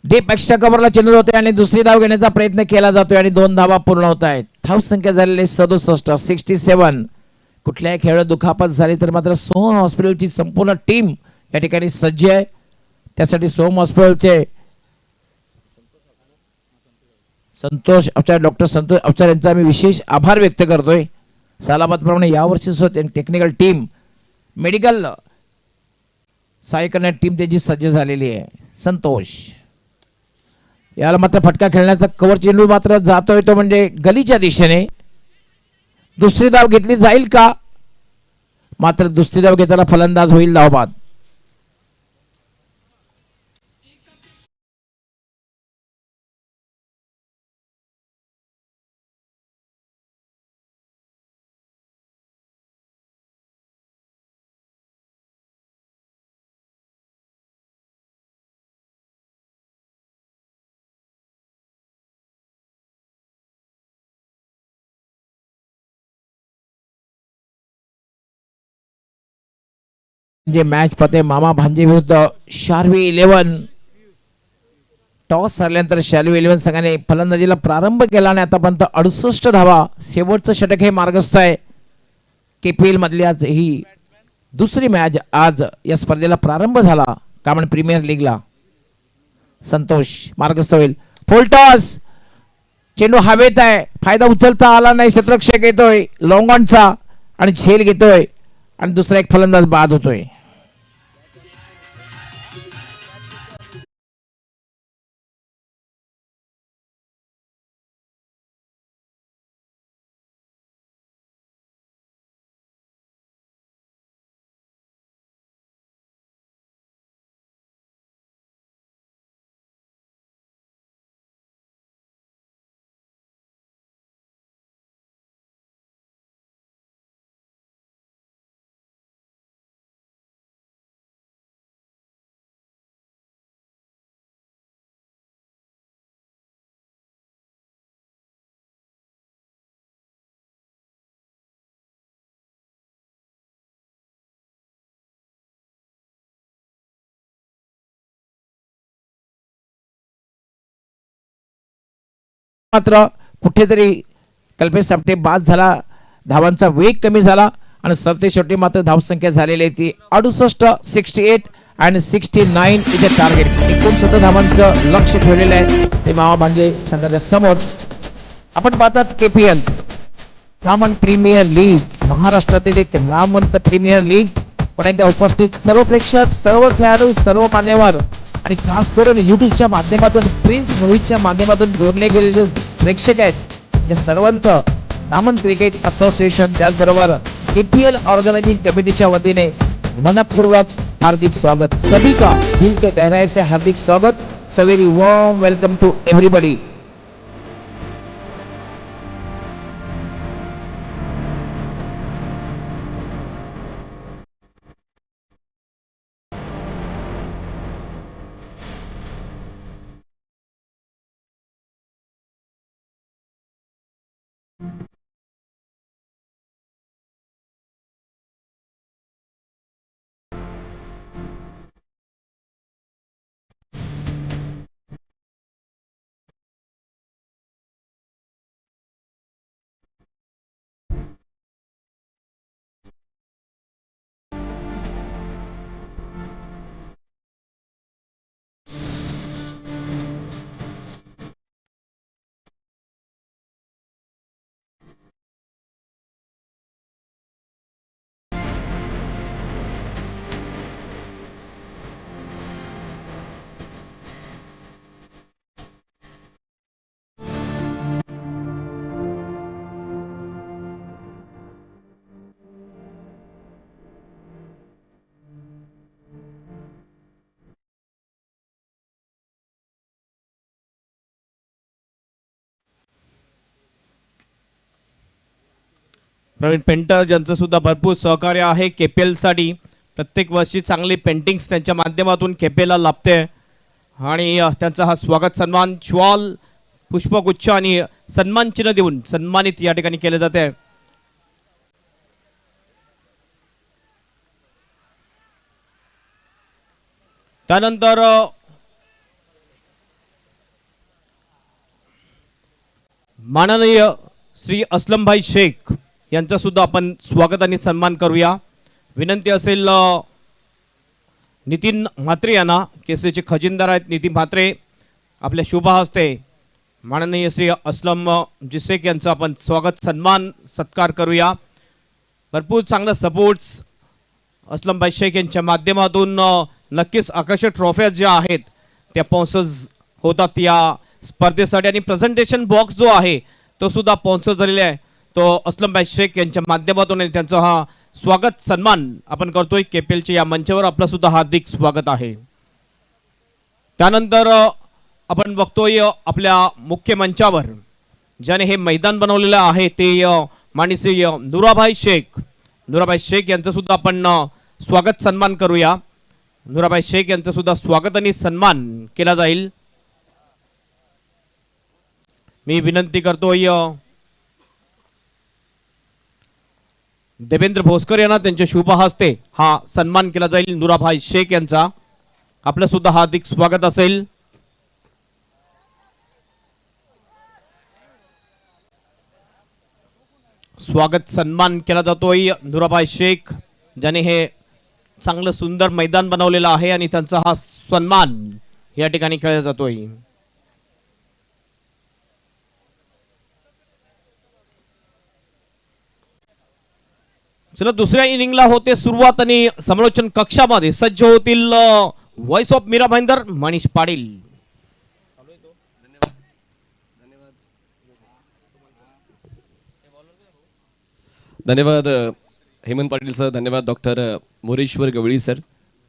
डीप एक्स्ट्रा कव्हरला चेंडू होतोय आणि दुसरी धाव घेण्याचा प्रयत्न केला जातोय आणि 2 धावा पूर्ण होत आहेत. धाव संख्या झालेली 67, 67. कुठल्याही खेळात दुखापत झाली तर मात्र सोहम हॉस्पिटलची संपूर्ण टीम या ठिकाणी सज्ज आहे. त्यासाठी सोहम हॉस्पिटलचे संतोष अवचार, डॉक्टर संतोष अवचार यांचा आम्ही विशेष आभार व्यक्त करतोय. सालाबादप्रमाणे यावर्षी सुद्धा टेक्निकल टीम, मेडिकल सहाय्य करण्याची टीम त्याची सज्ज झालेली आहे. संतोष याला मात्र फटका खेळण्याचा कव्हर चेंडू मात्र जातोय तो म्हणजे गलीच्या दिशेने. दुसरी धाव घेतली जाईल का? मात्र दुसरी धाव घेताना फलंदाज होईल धावबाद. जे मॅच पते मामा भांजे विरुद्ध शार्वी 11. टॉस हरल्यानंतर शार्वी 11 संघाने फलंदाजीला प्रारंभ केला आणि आतापर्यंत 68 धावा. शेवटचं षटक हे मार्गस्थ आहे. KPL मधली आज ही दुसरी मॅच आज या स्पर्धेला प्रारंभ झाला कामन प्रीमियर लीगला. संतोष मार्गस्थ होईल. फुल टॉस, चेंडू हवेत आहे, फायदा उचलता आला नाही. क्षेत्ररक्षक येतोय लॉंगॉनचा आणि झेल घेतोय आणि दुसरा एक फलंदाज बाद होतोय. मात्र कुठेतरी कल्पेश सापटे बाद झाला. धावांचा वेग कमी झाला आणि सरते शेवटी मात्र धावसंख्या झालेली आहे ती 68, 68 आणि 69 इथे टार्गेट. 69 धावांचं लक्ष ठेवलेलं आहे ते मामा भांजे संघाच्या समोर. आपण पाहतात KPL रामन प्रीमियर लीग, महाराष्ट्रातील एक नामवंत प्रीमियर लीग. पण एकदा उपस्थित सर्व प्रेक्षक, सर्व खेळाडू, सर्व मान्यवर आणि खास करून युट्यूबच्या माध्यमातून, प्रिन्स मूवीच्या माध्यमातून जोडले गेलेले प्रेक्षक आहेत, या सर्वांचं रामन क्रिकेट असोसिएशन त्याचबरोबर KPL ऑर्गेनाइजिंग कमिटीच्या वतीने मनपूर्वक हार्दिक स्वागत. सभी का दिल के गहराई से हार्दिक स्वागत. So very warm welcome to everybody. Praveen Painter ज्यांचं सुद्धा भरपूर सहकार्य आहे KPL साठी. प्रत्येक वर्षी चांगली पेंटिंग्स त्यांच्या माध्यमातून KPL ला लाभते आणि त्यांचा हा स्वागत सन्मान श्वाल, पुष्पगुच्छ आणि सन्मान चिन्ह देऊन सन्मानित या ठिकाणी केले जाते. त्यानंतर माननीय श्री असलमभाई शेख यांचा सुद्धा आपण स्वागत आणि सन्मान करूया. विनंती असेल नितीन म्हात्रे यांना, केसरीचे खजिनदार आहेत नितीन म्हात्रे, आपल्या शुभ हस्ते माननीय श्री असलम जी शेख यांचा आपण स्वागत सन्मान सत्कार करूया. भरपूर चांगला सपोर्ट्स असलमभाई शेख यांच्या माध्यमातून नक्कीच आकर्षक ट्रॉफ्या ज्या आहेत त्या स्पॉन्सर्स होतात या स्पर्धेसाठी आणि प्रेझेंटेशन बॉक्स जो आहे तो सुद्धा स्पॉन्सर झालेला आहे. तो असलमभाई शेख यांच्या माध्यमातून त्यांचा हा स्वागत सन्मान आपण करतोय. KPLच्या या मंचावर आपलं सुद्धा हार्दिक स्वागत आहे. त्यानंतर आपण बघतोय आपल्या मुख्य मंचावर ज्याने हे मैदान बनवलेलं आहे ते माननीय श्री नुराभाई शेख. नुराभाई शेख यांचं सुद्धा आपण स्वागत सन्मान करूया. नुराभाई शेख यांचं सुद्धा स्वागत आणि सन्मान केला जाईल. मी विनंती करतोय देवेंद्र भोसकर यांना त्यांच्या शुभ हस्ते हा सन्मान केला जाईल नुराभाई शेख यांचा. आपलं सुद्धा हार्दिक स्वागत असेल. स्वागत सन्मान केला जातोय नुराभाई शेख ज्याने हे चांगलं सुंदर मैदान बनवलेलं आहे आणि त्यांचा हा सन्मान या ठिकाणी केला जातोय. चला दुसऱ्या इनिंगला होते सुरुवात आणि समालोचन कक्षामध्ये सज्ज होतील व्हॉइस ऑफ मीरा भाईंदर मनीष पाटील. धन्यवाद हेमंत पाटील सर. धन्यवाद डॉक्टर मोरेश्वर गवळी सर.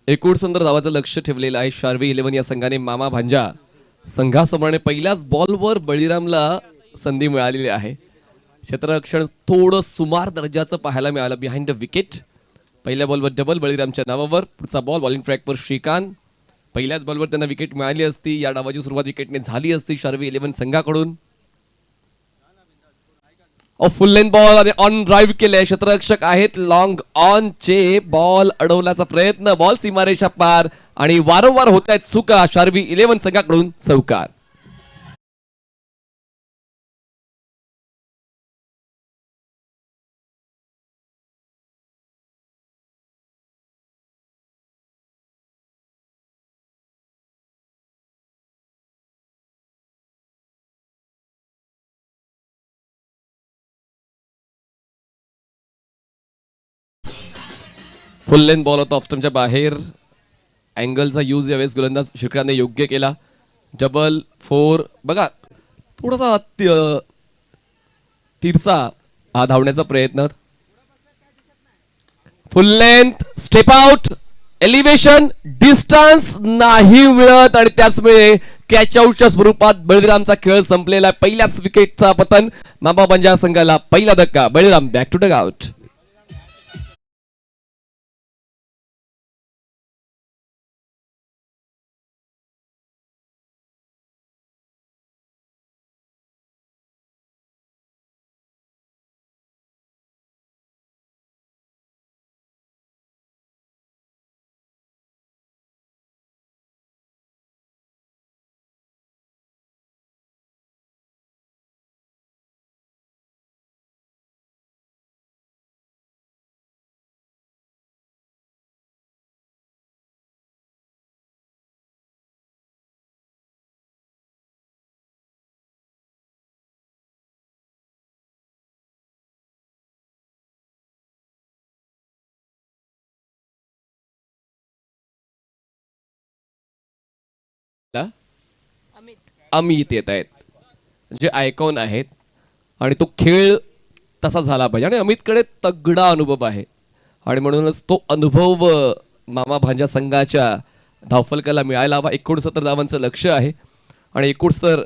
69 धावाचं लक्ष ठेवलेलं आहे शार्वी 11 या संघाने. मामा भांजा संघासमोर पहिल्याच बॉलवर बळीरामला संधी मिळालेली आहे. क्षेत्ररक्षण थोडं सुमार दर्जाचं पाहायला मिळालं बिहाइंड द विकेट. पहिल्या बॉलवर डबल बळीरामच्या नावावर. पुढचा बॉल बॉलिंग ट्रॅकवर श्रीकांत. पहिल्याच बॉलवर त्यांना विकेट मिळाली असती. या डावाची सुरुवात विकेटने झाली असती शार्वी 11 संघाकडून. फुल लेंथ बॉल आणि ऑन ड्राईव्ह केले. क्षेत्ररक्षक आहेत लॉंग ऑन चे. बॉल अडवण्याचा प्रयत्न. बॉल सीमारेषा पार आणि वारंवार होत आहेत चुका शार्वी 11 संघाकडून. चौकार. फुल लेंथ बॉल होता ऑफस्टमच्या बाहेर. अँगलचा यूज यावेळेस गोलंदाज शिर्क्याने योग्य केला. डबल 4 बघा थोडासा तिरसा हा धावण्याचा प्रयत्न. फुल length step out elevation distance नाही मिळत आणि त्याचमुळे कॅच आउटच्या स्वरूपात बळीरामचा खेळ संपलेला. पहिल्याच विकेटचा पतन. मामा भांजा संघाला पहिला धक्का. Baliram back to dug out. Amit येत आहेत जे आयकॉन आहेत आणि तो खेळ तसा झाला पाहिजे आणि अमितकडे तगडा अनुभव आहे आणि म्हणूनच तो अनुभव मामा भांजा संघाच्या धावफलकाला मिळायला हवा. 69 धावांचं लक्ष आहे आणि 69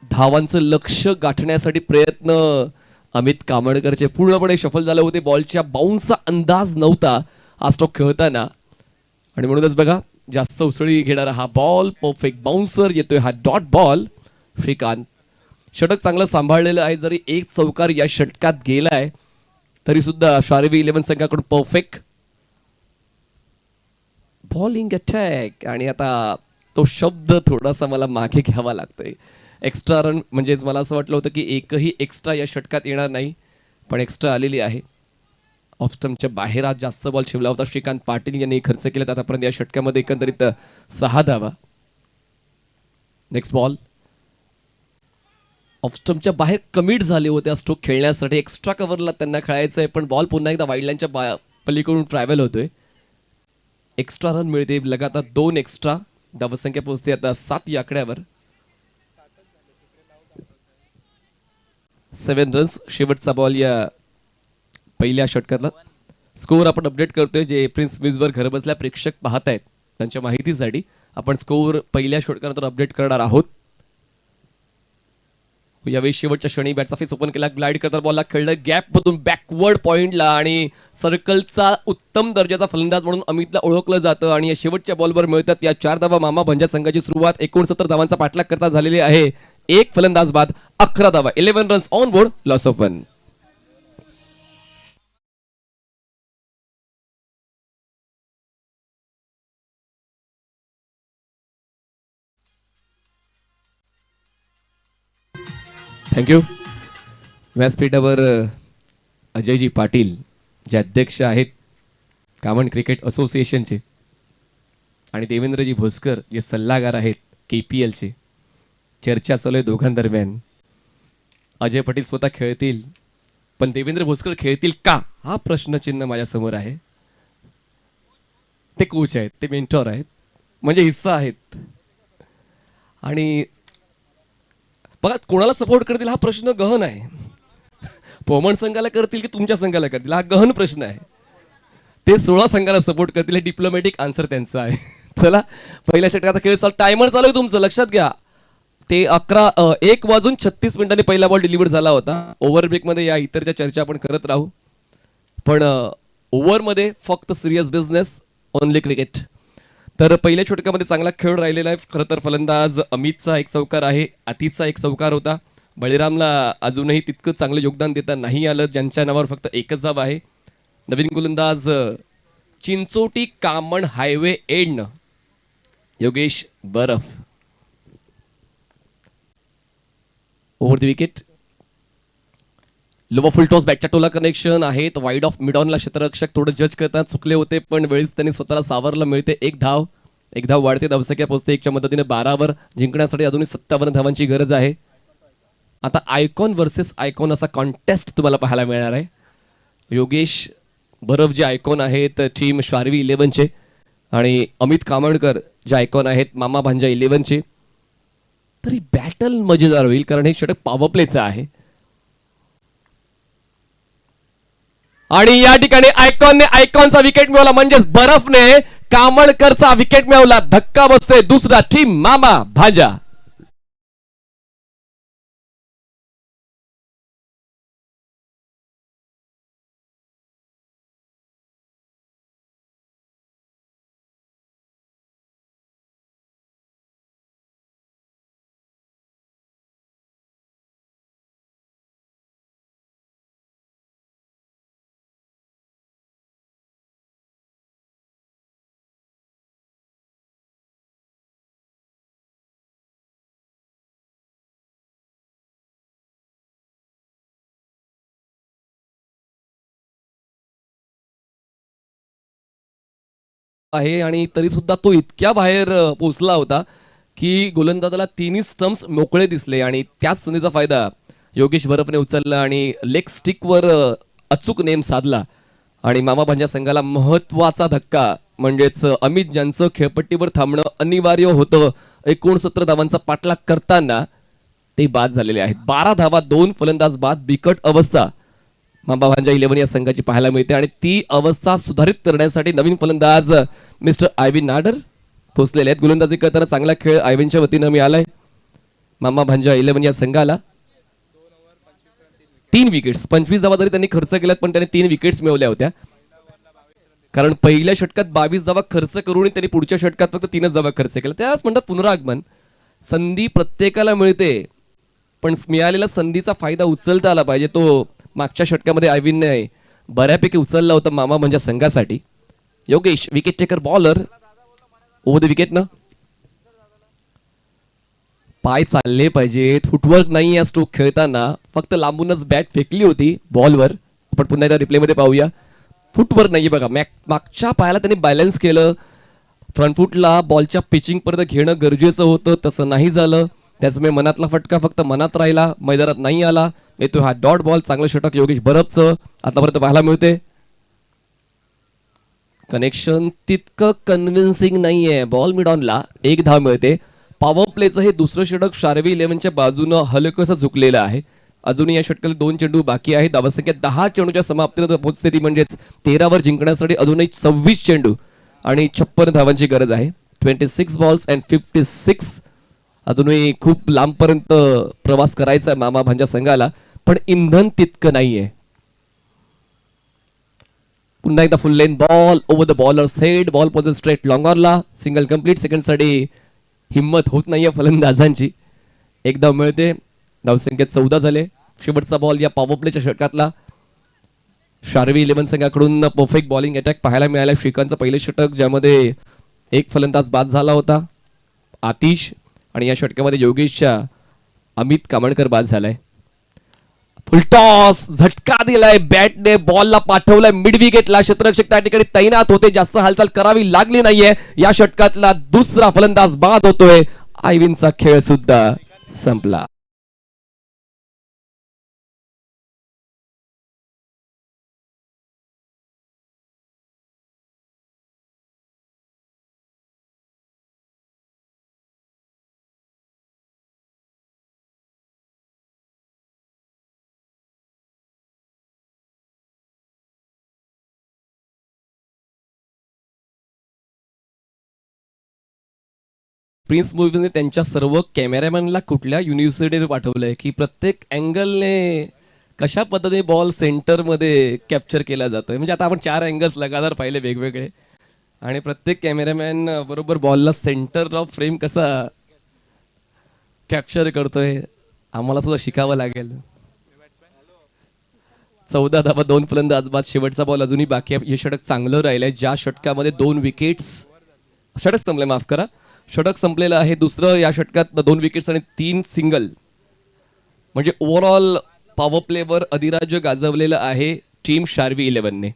धावांचं लक्ष गाठण्यासाठी प्रयत्न अमित कामडकरचे पूर्णपणे सफल झाले होते. बॉलच्या बाउन्सचा अंदाज नव्हता आज तो खेळताना आणि म्हणूनच बघा जास्त उसळी घेणारा हा बॉल परफेक्ट बाउन्सर येतोय. हा डॉट बॉल. श्रीकांत षटक चांगलं सांभाळलेलं आहे. जरी एक चौकार या षटकात गेलाय तरी सुद्धा शार्वी 11 संघाकडून परफेक्ट बॉलिंग अटॅक. आणि आता तो शब्द थोडासा मला मागे घ्यावा लागतोय. एक्स्ट्रा रन म्हणजेच मला असं वाटलं होतं की एकही एक्स्ट्रा या षटकात येणार नाही पण एक्स्ट्रा आलेली आहे. ऑफस्टमच्या बाहेर आज जास्त बॉल ठेवला होता. श्रीकांत पाटील यांनी खर्च केला आतापर्यंत या षटकामध्ये एकंदरीत 6 धावा. Next ball. ऑफस्टमच्या बाहेर कमिट झाले होते स्ट्रोक खेळण्यासाठी. एक्स्ट्रा कव्हरला त्यांना खेळायचं आहे पण बॉल पुन्हा एकदा वाईडलाईनच्या पलीकडून ट्रॅव्हल होतोय. एक्स्ट्रा रन मिळते लगातार 2 एक्स्ट्रा. धावसंख्या पोहोचते आता 7 या आकड्यावर. 7 रन्स शेवटचा बॉल या पहिल्या षटकातला. स्कोअर आपण अपडेट करतोय जे प्रिन्स न्यूजवर घर बसल्या प्रेक्षक पाहत आहेत त्यांच्या माहितीसाठी आपण स्कोअर पहिल्या षटकानंतर अपडेट करणार आहोत. यावेळी शेवटच्या क्षणी बॅटचा फेस ओपन केला. ग्लाइड करता बॉलला खेळलं गॅप मधून बॅकवर्ड पॉइंटला आणि सर्कलचा उत्तम दर्जाचा फलंदाज म्हणून अमितला ओळखलं जातं आणि या शेवटच्या बॉलवर मिळतात या 4 धावा. मामा भांजा संघाची सुरुवात 69 धावांचा पाठलाग करता झालेली आहे. एक फलंदाज बाद 11 धावा. 11 runs on board loss of 1. Thank you. व्यासपीठावर अजयजी पाटील जे अध्यक्ष आहेत कामन क्रिकेट असोसिएशनचे आणि देवेंद्रजी भोसकर जे सल्लागार आहेत KPLचे. चर्चा चालू आहे दोघांदरम्यान. अजय पाटील स्वतः खेळतील पण देवेंद्र भोसकर खेळतील का हा प्रश्नचिन्ह माझ्यासमोर आहे. ते कोच आहेत, ते मेंटॉर आहेत, म्हणजे हिस्सा आहेत. आणि बघा कोणाला सपोर्ट करतील हा प्रश्न गहन आहे. पवमान संघाला करतील की तुमच्या संघाला करतील हा गहन प्रश्न आहे. ते 16 संघाला सपोर्ट करतील हे डिप्लोमॅटिक आन्सर त्यांचं आहे. चला पहिल्या षटकाचा खेळ चालू, टायमर चालू आहे तुमचं, लक्षात घ्या. ते 1:36 पहिला बॉल डिलिव्हर झाला होता. ओव्हर ब्रेकमध्ये या इतरच्या चर्चा आपण करत राहू, पण ओव्हरमध्ये फक्त सिरियस बिझनेस, ओनली क्रिकेट. तर पहिल्या षटकामध्ये चांगला खेळ राहिलेला आहे. खरं तर फलंदाज अमितचा एक चौकार आहे, अतिथचा एक चौकार होता. बळीरामला अजूनही तितकं चांगलं योगदान देता नाही आलं, ज्यांच्या नावावर फक्त एकच धाव आहे. नवीन गोलंदाज Chinchoti Kaman highway end Yogesh Baraf. Over the wicket, लोवा फुल टॉस बॅटच्या टोला कनेक्शन आहेत. वाईड ऑफ मिड ऑनला क्षेत्ररक्षक थोडं जज करताना चुकले होते, पण वेळीच त्यांनी स्वतःला सावरला. मिळते एक धाव वाढते, धावसंख्या पोहोचते 1च्या मदतीने 12वर. जिंकण्यासाठी अजूनही 57 धावांची गरज आहे. आता आयकॉन वर्सेस आयकॉन असा कॉन्टेस्ट तुम्हाला पाहायला मिळणार आहे. योगेश बरफ जे आयकॉन आहेत टीम शार्वी 11चे आणि अमित कामणकर जे आयकॉन आहेत मामा भांजा 11चे. तरी बॅटल मजेदार होईल कारण हे षटक पॉवर प्लेचं आहे. आणि या ठिकाणी आयकॉनने आयकॉनचा विकेट मिळवला, म्हणजेच बरफने कामळकरचा विकेट मिळवला. धक्का बसतोय दुसरा टीम मामा भांजा. आहे आणि तरी सुद्धा तो इतक्या बाहेर पोहोचला होता की गोलंदाजाला तिन्ही स्टम्प्स मोकळे दिसले आणि त्याच संधीचा फायदा योगेश बरफने उचलला आणि लेग स्टिकवर अचूक नेम साधला. आणि मामा भांजा संघाला महत्वाचा धक्का, म्हणजेच अमित ज्यांचं खेळपट्टीवर थांबणं अनिवार्य होतं 69 धावांचा पाठलाग करताना ते बाद झालेले आहेत. 12 धावा, 2 फलंदाज बाद. बिकट अवस्था मामा भांजा 11 या संघाची पाहायला मिळते आणि ती अवस्था सुधारित करण्यासाठी नवीन फलंदाज मिस्टर आयविन नाडर पोहोचलेले आहेत. गोलंदाजी करताना चांगला खेळ आयविनच्या वतीनं मिळालाय मामा भांजा 11 या संघाला. 3 विकेट्स, 25 धावा जरी त्यांनी खर्च केल्यात पण त्यांनी 3 विकेट्स मिळवल्या होत्या. कारण पहिल्या षटकात 22 धावा खर्च करून त्यांनी पुढच्या षटकात फक्त 3च धावा खर्च केल्या. त्याच म्हणतात पुनरागमन. संधी प्रत्येकाला मिळते पण मिळालेला संधीचा फायदा उचलता आला पाहिजे. तो मागच्या षटकामध्ये आयविनने बऱ्यापैकी उचलला होता मामा म्हणजे संघासाठी. Yogesh wicket taker bowler over the wicket. न पाय चालले पाहिजेत, फुटवर्क नाही या स्ट्रोक खेळताना, फक्त लांबूनच बॅट फेकली होती बॉलवर. आपण पुन्हा एकदा रिप्लेमध्ये पाहूया. फुटवर्क नाहीये बघा, मागच्या पायाला त्यांनी बॅलन्स केलं. फ्रंट फुटला बॉलच्या पिचिंग पर्यंत घेणं गरजेचं होतं, तसं नाही झालं. त्याचमुळे मनातला फटका फक्त मनात राहिला, मैदानात नाही आला. येतो हा डॉट बॉल. चांगलं षटक योगेश बरफचं आतापर्यंत पाहायला मिळते. कनेक्शन तितकं कन्व्हिन्सिंग नाहीये. बॉल मिड ऑनला 1 धाव मिळते. पॉवर प्लेचं हे दुसरं षटक शार्वी 11च्या बाजूनं हलकसं झुकलेलं आहे. अजूनही या षटकाला 2 चेंडू बाकी आहेत. धावसंख्या 10 चेंडूच्या समाप्तीला पोहोचते ती, म्हणजेच 13वर जिंकण्यासाठी अजूनही 26 चेंडू आणि 56 धावांची गरज आहे. 26 बॉल्स अँड 56. अजूनही खूप लांबपर्यंत प्रवास करायचा आहे मामा भांजा संघाला, पण इंधन तितकं नाहीये. पुन्हा एकदा full length ball over the bowler's head. Ball पोझेस स्ट्रेट लॉंग ऑनला. Single complete. सेकंडसाठी हिम्मत होत नाहीये फलंदाजांची. एकदा मिळते. धावसंख्येत 14 झाले. शेवटचा बॉल या पॉवर प्लेच्या षटकातला. शार्वी 11 संघाकडून परफेक्ट बॉलिंग अटॅक पाहायला मिळाला. श्रीकांतचं पहिलं षटक ज्यामध्ये एक फलंदाज बाद झाला होता आतिश, आणि या षटकामध्ये योगेशच्या अमित कामणकर बाद झालाय. फुलटॉस झटका दिलाय बॅटने, बॉलला पाठवलाय मिड विकेटला. क्षेत्ररक्षक त्या ठिकाणी तैनात होते, जास्त हालचाल करावी लागली नाहीये. या षटकातला दुसरा फलंदाज बाद होतोय. आयविनचा खेळ सुद्धा संपला. प्रिन्स मूवीने त्यांच्या सर्व कॅमेरामॅनला कुठल्या युनिव्हर्सिटीने पाठवलंय की प्रत्येक अँगलने कशा पद्धतीने बॉल सेंटरमध्ये कॅप्चर केला जातोय. म्हणजे आता आपण 4 अँगल्स लगातार पाहिले वेगवेगळे, आणि प्रत्येक कॅमेरामॅन बरोबर बॉलला सेंटर ऑफ फ्रेम कसा कॅप्चर करतोय, आम्हाला सुद्धा शिकावं लागेल. 14 धावा 2 फलंदाज बाद. शेवटचा बॉल अजूनही बाकी आहे. हे षटक चांगलं राहिलंय. ज्या षटकामध्ये 2 विकेट्स, षटक संपलंय, माफ करा, षटक संपलेलं आहे. दुसरं या षटकात 2 विकेट्स आणि 3 सिंगल, म्हणजे ओव्हरऑल पॉवर प्लेवर अधिराज्य गाजवलेलं आहे टीम शार्वी 11ने.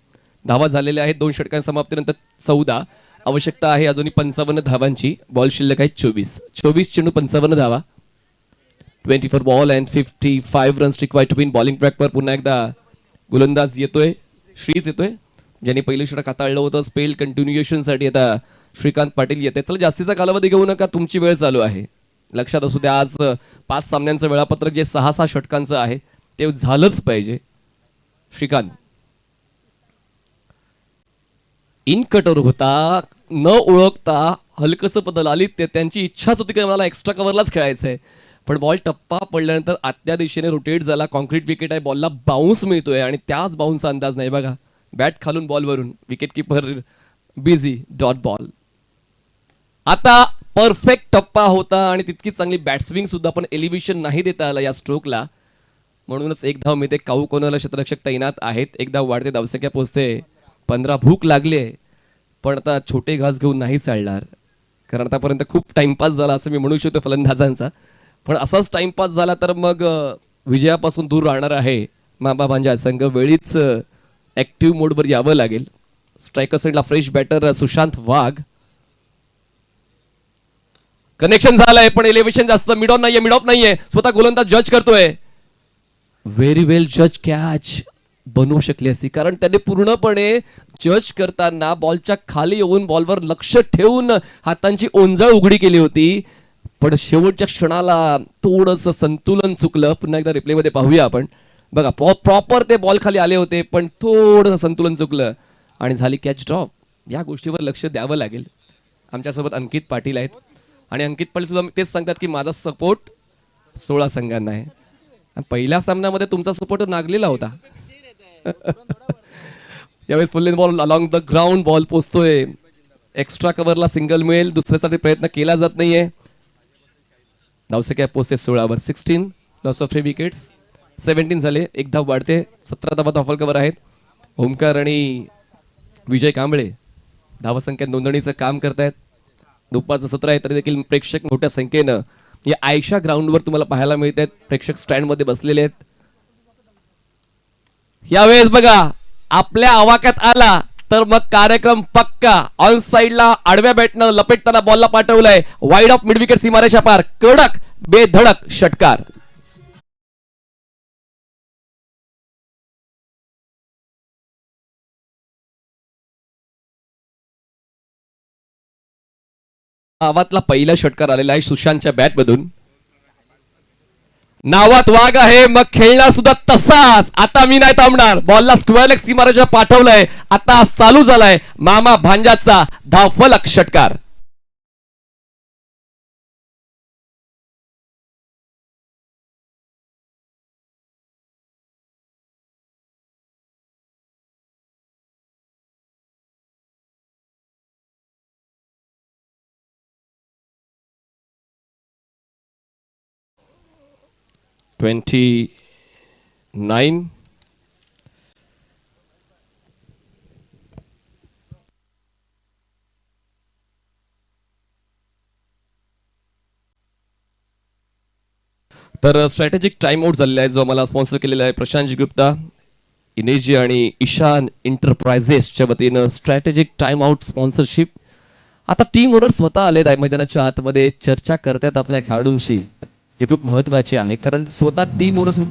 धावा झालेल्या आहेत 2 षटकांच्या समाप्तीनंतर 14. आवश्यकता आहे अजूनही 55 धावांची. बॉल शिल्लक आहे 24 चेंडू 55 धावा. 24 ball and 55 runs required to win. Bowling ट्रॅकवर पुन्हा एकदा गोलंदाज येतोय, श्रीज येतोय, ज्यांनी पहिलं षटक हाताळलं होतं. स्पेल कंटिन्युएशनसाठी आता श्रीकांत पाटील येते. चला जास्तीचा कालावधी घेऊ नका, तुमची वेळ चालू आहे. लक्षात असू द्या, आज 5 सामन्यांचं वेळापत्रक जे 6-6 षटकांचं आहे ते झालंच पाहिजे. श्रीकांत इन कटर होता, न ओळखता हलकसं बदल आली. त्यांची इच्छाच होती की मला एक्स्ट्रा कव्हरलाच खेळायचंय, पण बॉल टप्पा पडल्यानंतर आतल्या दिशेने रोटेट झाला. कॉन्क्रीट विकेट आहे, बॉलला बाउन्स मिळतोय आणि त्याच बाउन्सचा अंदाज नाही बघा. बॅट खालून बॉलवरून wicket keeper busy, dot ball. आता परफेक्ट टप्पा होता आणि तितकी चांगली बॅट्सविंग सुद्धा, पण एलिव्हेशन नाही देता आलं या स्ट्रोकला. म्हणूनच 1 धाव मिळते. काऊ कोणाला क्षेत्ररक्षक तैनात आहेत. 1 धाव वाढते, धावसंख्या पोहोचते 15. भूक लागली आहे, पण आता छोटे घास घेऊन नाही चालणार, कारण आतापर्यंत खूप टाइमपास झाला असं मी म्हणू शकतो फलंदाजांचा. पण असाच टाइमपास झाला तर मग विजयापासून दूर राहणार आहे मामा भांजा संघ. वेळीच ऍक्टिव्ह मोडवर यावं लागेल. स्ट्रायकर साईडला फ्रेश बॅटर सुशांत वाघ. कनेक्शन झालंय, पण एलिव्हेशन जास्त मिड ऑन नाहीये. स्वतः गोलंदाज जज करतोय. व्हेरी वेल जज. कॅच बनवू शकली असती, कारण त्याने पूर्णपणे जज करताना बॉलच्या खाली येऊन बॉलवर लक्ष ठेवून हातांची ओंजळ उघडी केली होती. पण शेवटच्या क्षणाला थोडंसं संतुलन चुकलं. पुन्हा एकदा रिप्लेमध्ये पाहूया आपण. बघा, प्रॉपर ते बॉल खाली आले होते, पण थोडंसं संतुलन चुकलं आणि झाली कॅच ड्रॉप. या गोष्टीवर लक्ष द्यावं लागेल. आमच्यासोबत अंकित पाटील आहेत, आणि अंकित पाटील सुद्धा तेच सांगतात की माझा सपोर्ट 16 संघांना आहे. पहिल्या सामन्यामध्ये तुमचा सपोर्ट नागलेला होता. यावेळेस full ball along the ground ball पोचतोय. एक्स्ट्रा कव्हरला सिंगल मिळेल, दुसऱ्यासाठी प्रयत्न केला जात नाहीये. धावसंख्या पोचते 16वर. 16 लॉस ऑफ 3 विकेट्स. 17 झाले, 1 धाव वाढते. 17 धावा ऑफल कव्हर आहेत. ओमकार आणि विजय कांबळे धावसंख्या नोंदणीचं काम करतायत. दुपारचं सत्र आहे तरी देखील प्रेक्षक मोठ्या संख्येनं या आयशा ग्राउंडवर तुम्हाला पाहायला मिळत आहेत. प्रेक्षक स्टँडमध्ये बसलेले आहेत. यावेळेस बघा, आपल्या आवाक्यात आला तर मग कार्यक्रम पक्का. ऑन साइडला आडव्या बॅटनं लपेटताना बॉलला पाठवलाय वाईड ऑफ मिड विकेट, सीमारेषा पार. कडक बेधडक षटकार. नावातला पहिला षटकार आलेला आहे सुशांतच्या बॅट मधून. नावात वाघ आहे, मग खेळणार सुद्धा तसाच. आता मी नाही थांबणार. बॉलला स्क्वेअर लेग सीमारेषा पाठवलाय. आता चालू झालाय मामा भांजाचा धावफलक षटकार. $29. तर स्ट्रॅटेजिक टाइम आउट झालेला आहे जो आम्हाला स्पॉन्सर केलेला आहे प्रशांत गुप्ता, इनेजी आणि ईशान एंटरप्राइजेसच्या वतीनं स्ट्रॅटेजिक टाइम आउट स्पॉन्सरशिप. आता टीम ओनर स्वतः आले मैदानाच्या आतमध्ये चर्चा करतात आपल्या खेळाडूंशी, जे खूप महत्वाचे आहे कारण स्वतः टीम ओनर.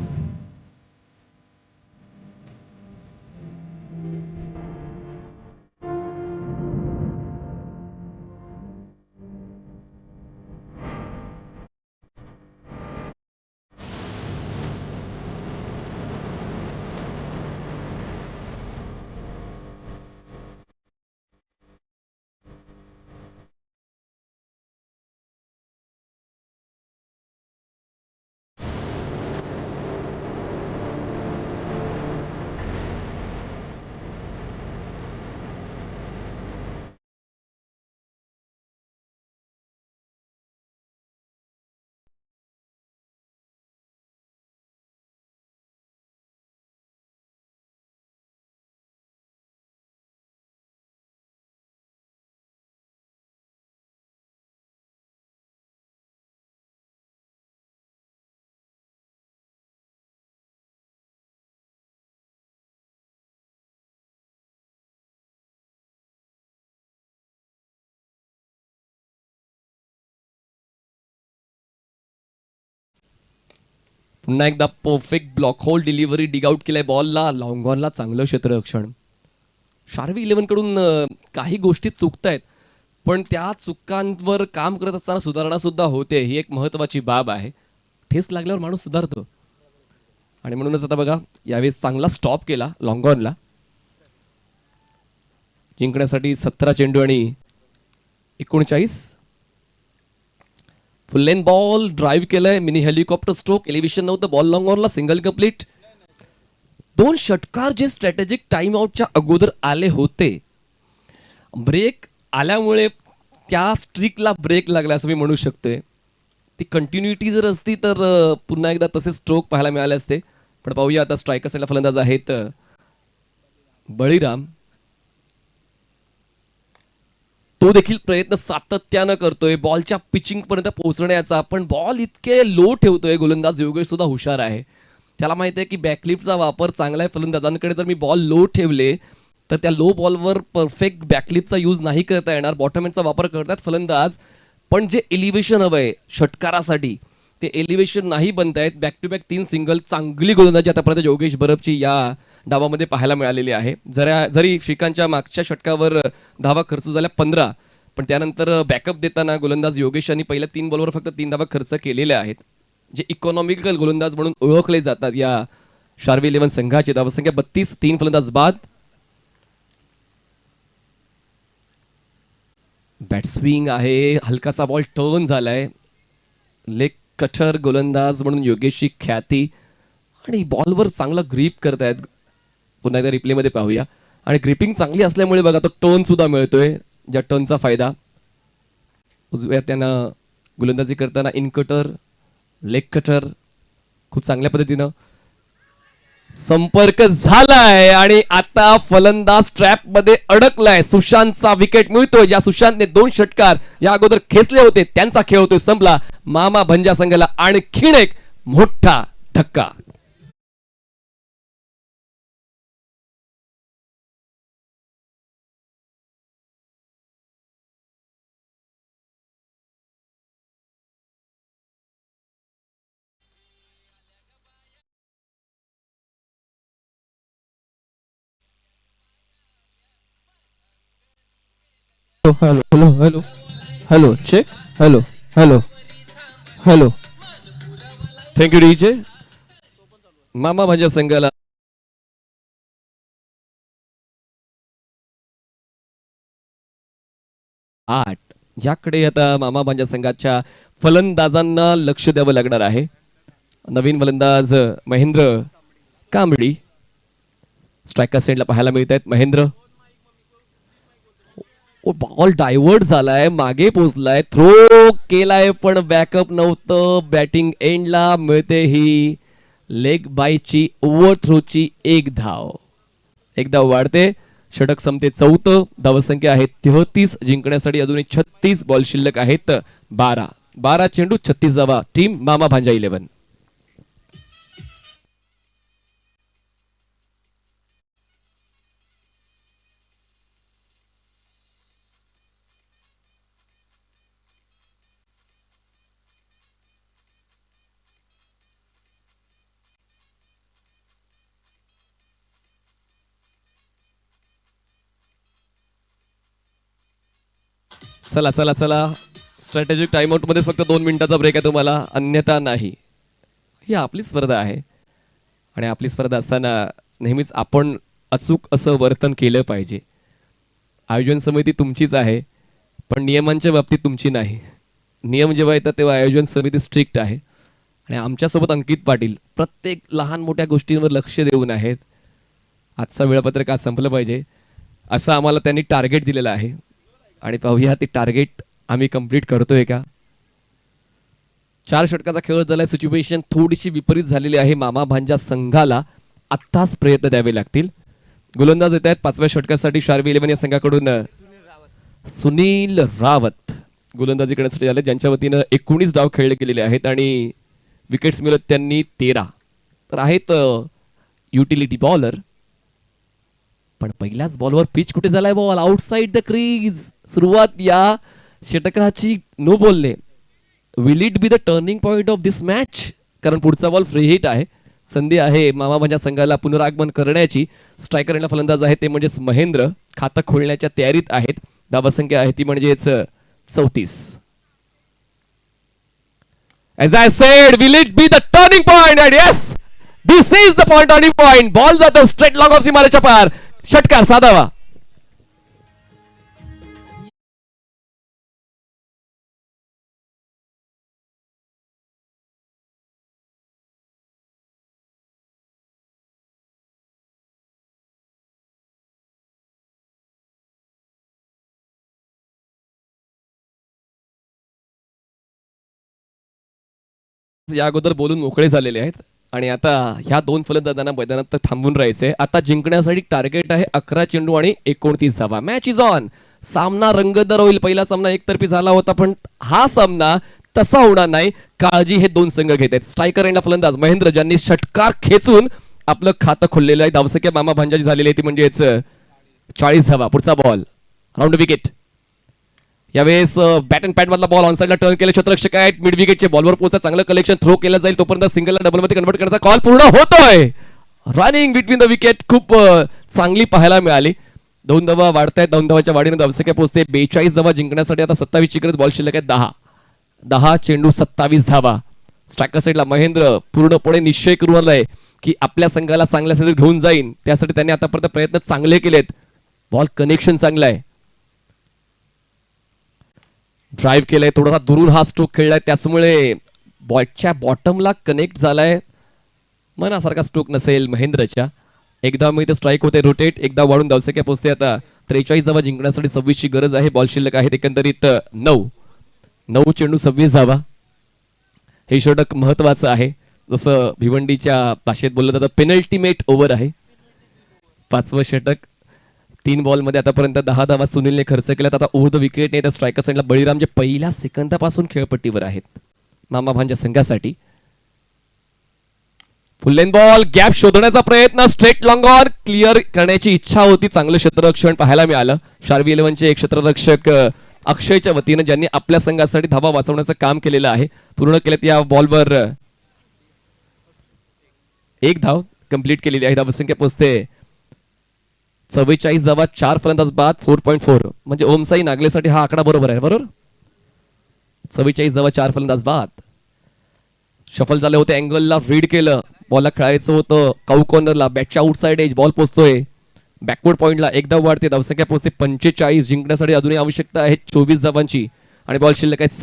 पुन्हा एकदा perfect block hole delivery, dig out केलाय बॉलला, लॉंग ऑनला चांगलं क्षेत्ररक्षण. शार्वी 11 कडून काही गोष्टी चुकतायत पण त्या चुकांवर काम करत असताना सुधारणा सुद्धा होते, ही एक महत्वाची बाब आहे. ठेस लागल्यावर माणूस सुधारतो आणि म्हणूनच आता बघा यावेळेस चांगला स्टॉप केला लॉंग ऑनला. जिंकण्यासाठी 17 चेंडू आणि 39. फुल लेन बॉल ड्राईव्ह केलंय, मिनी हेलिकॉप्टर स्ट्रोक, एलिव्हेशन नव्हतं, बॉल लॉंग ऑनला, सिंगल कंप्लीट. 2 षटकार जे स्ट्रॅटेजिक टाइम आउटच्या अगोदर आले होते, ब्रेक आल्यामुळे त्या स्ट्रिकला ब्रेक लागला असं मी म्हणू शकतोय. ती कंटिन्युटी जर असती तर पुन्हा एकदा तसे स्ट्रोक पाहायला मिळाले असते. पण पाहूया आता स्ट्रायकर साईडला फलंदाज आहेत बळीराम. तो देखील प्रयत्न सातत्यानं करतोय बॉलच्या पिचिंग पर्यंत पोहोचण्याचा, पण बॉल इतके लो ठेवतोय गोलंदाज योगेश सुद्धा हुशार आहे. त्याला माहिती आहे की बॅकलिपचा वापर चांगला आहे फलंदाजांकडे, जर मी बॉल लो ठेवले तर त्या लो बॉलवर परफेक्ट बॅकलिपचा यूज नाही करता येणार. बॉटम एंडचा वापर करतात फलंदाज, पण जे एलिव्हेशन हवंय षटकारासाठी ते एलिव्हेशन नाही बनतायत. बॅक टू बॅक 3 सिंगल, चांगली गोलंदाजी आतापर्यंत योगेश बरबची या डावामध्ये पाहायला मिळालेली आहे. जरी श्रीकांतच्या मागच्या षटकावर धावा खर्च झाल्या 15, पण त्यानंतर बॅकअप देताना गोलंदाज योगेश यांनी पहिल्या 3 बॉलवर फक्त 3 धावा खर्च केलेल्या आहेत. जे इकॉनॉमिकल गोलंदाज म्हणून ओळखले जातात या शार्वी 11 संघाची धावसंख्या 32, 3 फलंदाज बाद. बॅट स्विंग आहे, हलकासा बॉल टर्न झालाय. लेग कटर गोलंदाज म्हणून योगेशची ख्याती आणि बॉलवर चांगला ग्रीप करतायत. पुन्हा एकदा रिप्लेमध्ये पाहूया. आणि ग्रिपिंग चांगली असल्यामुळे बघा तो टर्न सुद्धा मिळतोय, ज्या टर्नचा फायदा उजव्या त्यांना गोलंदाजी करताना इन कटर, लेग कटर खूप चांगल्या पद्धतीनं संपर्क झालाय आणि आता फलंदाज ट्रॅप मध्ये अडकलाय. सुशांतचा विकेट मिळतोय. ज्या सुशांतने 2 षटकार या अगोदर खेचले होते त्यांचा खेळ होतोय संपला. मामा भंजा संघाला आणखीन एक मोठा धक्का. Hello hello hello hello check hello hello hello. Thank you DJ. Mama Bhanja संघाला 8. याकडे आता मामा भांजा संघाच्या फलंदाजांना लक्ष द्यावं लागणार आहे. नवीन फलंदाज महेंद्र कांबडी स्ट्रायकर सेंडला पाहायला मिळत आहेत. महेंद्र, बॉल डायव्हर्ट झालाय, मागे पोचलाय, थ्रो केलाय पण बॅकअप नव्हतं. बॅटिंग एंडला मिळते ही लेग बायची ओव्हर थ्रोची 1 धाव. एक धाव वाढते, षटक संपते 4. धावसंख्या आहे 33. जिंकण्यासाठी अजूनही 36 बॉल शिल्लक आहेत. 12 चेंडू 36 धावा. टीम मामा भांजा 11. चला चला चला, स्ट्रॅटेजिक टाइमआउटमध्ये फक्त 2 मिनिटाचा ब्रेक आहे तुम्हाला, अन्यथा नाही. ही आपली स्पर्धा आहे आणि आपली स्पर्धा असताना नेहमीच आपण अचूक असं वर्तन केलं पाहिजे. आयोजन समिती तुमचीच आहे, पण नियमांच्या बाबतीत तुमची नाही. नियम जेव्हा येतात तेव्हा आयोजन समिती स्ट्रिक्ट आहे आणि आमच्यासोबत अंकित पाटील प्रत्येक लहान मोठ्या गोष्टींवर लक्ष देऊन आहेत. आजचं वेळापत्रक आज संपलं पाहिजे असं आम्हाला त्यांनी टार्गेट दिलेलं आहे आणि पाहूया ते टार्गेट आम्ही कंप्लीट करतोय का. 4 षटकाचा खेळ झालाय. सिच्युएशन थोडीशी विपरीत झालेली आहे. मामा भांजा संघाला आत्ताच प्रयत्न द्यावे लागतील. गोलंदाज येत आहेत 5व्या षटकासाठी शार्वी 11 या संघाकडून सुनील रावत गोलंदाजी करण्यासाठी आले, ज्यांच्या वतीनं 19 डाव खेळले गेलेले आहेत आणि विकेट्स मिळत त्यांनी 13. तर आहेत युटिलिटी बॉलर, पण पहिल्याच बॉलवर पिच कुठे झालाय, बॉल आउटसाइड द क्रीज. सुरुवात या षटकाची नो बॉलने. Will it be the turning point of this match? कारण पुढचा बॉल फ्री हिट आहे. संधी आहे मामा भांजा संघाला पुनरागमन करण्याची. स्ट्रायकर यांना फलंदाज आहे ते म्हणजेच महेंद्र, खातं खोलण्याच्या तयारीत आहेत. धावसंख्या आहे ती म्हणजेच 34. As I said, will it be the turning point? And yes, this is the turning point. Ball जातो स्ट्रेट लॉग ऑफ सीमारेच्या पार. षटकार साधावा. या अगोदर बोलून मोकळे झालेले आहेत आणि आता ह्या 2 फलंदाजांना मैदानात थांबून राहायचंय. आता जिंकण्यासाठी टार्गेट आहे 11 चेंडू आणि 29 धावा. Match is on. सामना रंगतदार होईल. पहिला सामना एकतर्फी झाला होता, पण हा सामना तसा होणार नाही. काळजी हे 2 संघ घेत आहेत. स्ट्रायकर यांना फलंदाज महेंद्र, ज्यांनी षटकार खेचून आपलं खातं खोललेलं आहे. धावसंख्या मामा भांजाची झालेली आहे ती म्हणजेच 40 धावा. पुढचा बॉल राऊंड विकेट. यावेळेस बॅट अँड पॅड मधला बॉल ऑन साइडला टर्न केले. क्षेत्ररक्षक आहेत मिड विकेटचे. बॉलवर पोहोचता चांगलं कलेक्शन थ्रो केलं जाईल. तोपर्यंत सिंगलला डबल मध्ये कन्वर्ट करण्याचा कॉल पूर्ण होतोय. रनिंग बिटवीन द विकेट खूप चांगली पाहायला मिळाली. 2 धावा वाढतायत. 2 धावाच्या वाढीने धावसंख्या पोहोचते 42 धावा. जिंकण्यासाठी आता 27 ची गरज. बॉल शिल्लक आहे 10 चेंडू 27 धावा. स्ट्रायकर साईडला महेंद्र पूर्णपणे निश्चय करून आलाय की आपल्या संघाला चांगल्या स्थितीत घेऊन जाईन. त्यासाठी त्यांनी आतापर्यंत प्रयत्न चांगले केलेत. बॉल कनेक्शन चांगलं आहे. ड्राईव्ह केलंय, थोडासा दुरून हा स्ट्रोक खेळलाय, त्याचमुळे बॉलच्या बॉटमला कनेक्ट झालाय. मनासारखा स्ट्रोक नसेल महेंद्रच्या. एकदा मी इथे स्ट्राईक होते रोटेट, एकदा वाढून धावसंख्या पोहोचते आता 43 धावा. जिंकण्यासाठी 26 ची गरज आहे. बॉल शिल्लक आहेत एकंदरीत 9 चेंडू 26 धावा. हे षटक महत्वाचं आहे. जसं भिवंडीच्या भाषेत बोललं जातं पेनल्टीमेट ओव्हर आहे 5वं षटक. 3 बॉलमध्ये आतापर्यंत 10 धावा सुनीलने खर्च केल्यात. आता ओव्हर द विकेट नाही तर स्ट्रायकर साईडला बळीराम, जे पहिल्या सेकंदापासून खेळपट्टीवर आहेत मामा भांजा संघासाठी. फुल लेन बॉल, गॅप शोधण्याचा प्रयत्न, स्ट्रेट लॉंग ऑन क्लिअर करण्याची इच्छा होती. चांगलं क्षेत्ररक्षण पाहायला मिळालं. शार्वी 11चे एक क्षेत्ररक्षक अक्षयच्या वतीनं, ज्यांनी आपल्या संघासाठी धावा वाचवण्याचं काम केलेलं आहे, पूर्ण केलेत. या बॉलवर 1 धाव कंप्लीट केलेली आहे. धावसंख्या पोहोचते 44 धावा. 4 फलंदाज बाद. 4.4 म्हणजे ओमसाई नागलेसाठी हा आकडा बरोबर आहे. बरोबर 44 धावा 4 फलंदाज बाद. शफल झाले होते. अँगलला रीड केलं. बॉलला खेळायचं होतं काऊ कॉर्नरला. बॅटच्या आउटसाइड एज. बॉल पोहोचतोय बॅकवर्ड पॉइंटला. 1 धाव वाढते. धावसंख्या पोहोचते 45. जिंकण्यासाठी अजूनही आवश्यकता आहे 24 धावांची आणि बॉल शिल्लक आहेत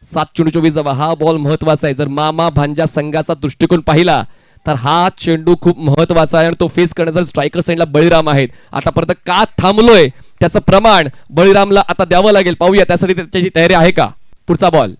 7 चेंडू 24 धावा. हा बॉल महत्वाचा आहे. जर मामा भांजा संघाचा दृष्टिकोन पाहिला तर हा चेंडू खूप महत्वाचा आहे आणि तो फेस करण्याचा स्ट्रायकर साईडला बळीराम आहेत. आतापर्यंत का थांबलोय त्याचं प्रमाण बळीरामला आता द्यावं लागेल. पाहूया त्यासाठी त्याची तयारी आहे का. पुढचा बॉल.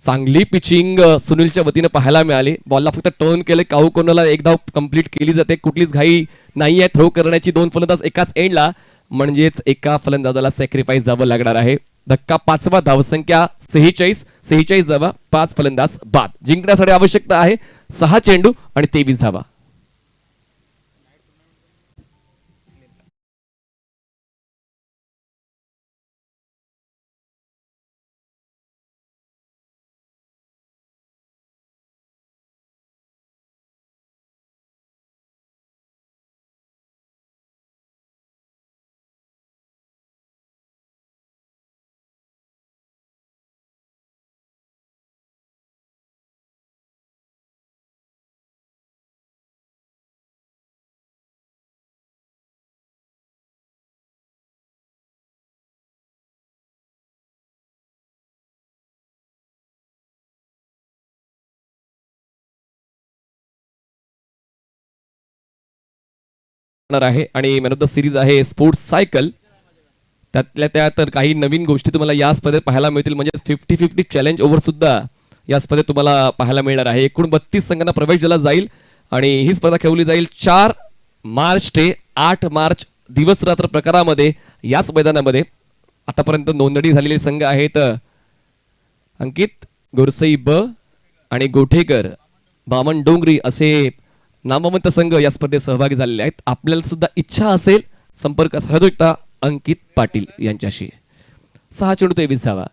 चांगली पिचिंग सुनीलच्या वतीनं पाहायला मिळाली. बॉलला फक्त टर्न केले. काऊ कोर्नरला 1 धाव कंप्लीट केली जाते. कुठलीच घाई नाही आहे थ्रो करण्याची. 2 फलंदाज एकाच एंडला, म्हणजेच एका फलंदाजाला सॅक्रिफाईस जावं लागणार आहे. धक्का 5वा. धावसंख्या 46 धावा. 5 फलंदाज बाद. जिंकण्यासाठी आवश्यकता आहे 6 चेंडू आणि 23 धावा. जाणार आहे आणि मॅन ऑफ द सिरीज आहे स्पोर्ट्स सायकल. त्यातल्या त्या तर काही नवीन गोष्टी तुम्हाला या स्पर्धेत पाहायला मिळतील. म्हणजे 50-50 चॅलेंज ओव्हर सुद्धा या स्पर्धेत तुम्हाला पाहायला मिळणार आहे. एकूण 32 संघांना प्रवेश दिला जाईल आणि ही स्पर्धा खेळवली जाईल 4 मार्च ते 8 मार्च दिवस रात्र प्रकारामध्ये याच मैदानामध्ये. आतापर्यंत नोंदणी झालेले संघ आहेत अंकित, गोरसई ब आणि गोठेकर, बामण डोंगरी असे नामवंत संघ या स्पर्धेत सहभागी झालेले आहेत. आपल्याला सुद्धा इच्छा असेल संपर्क साधू शकता अंकित पाटील यांच्याशी. 6 चेंडू 23 धावा.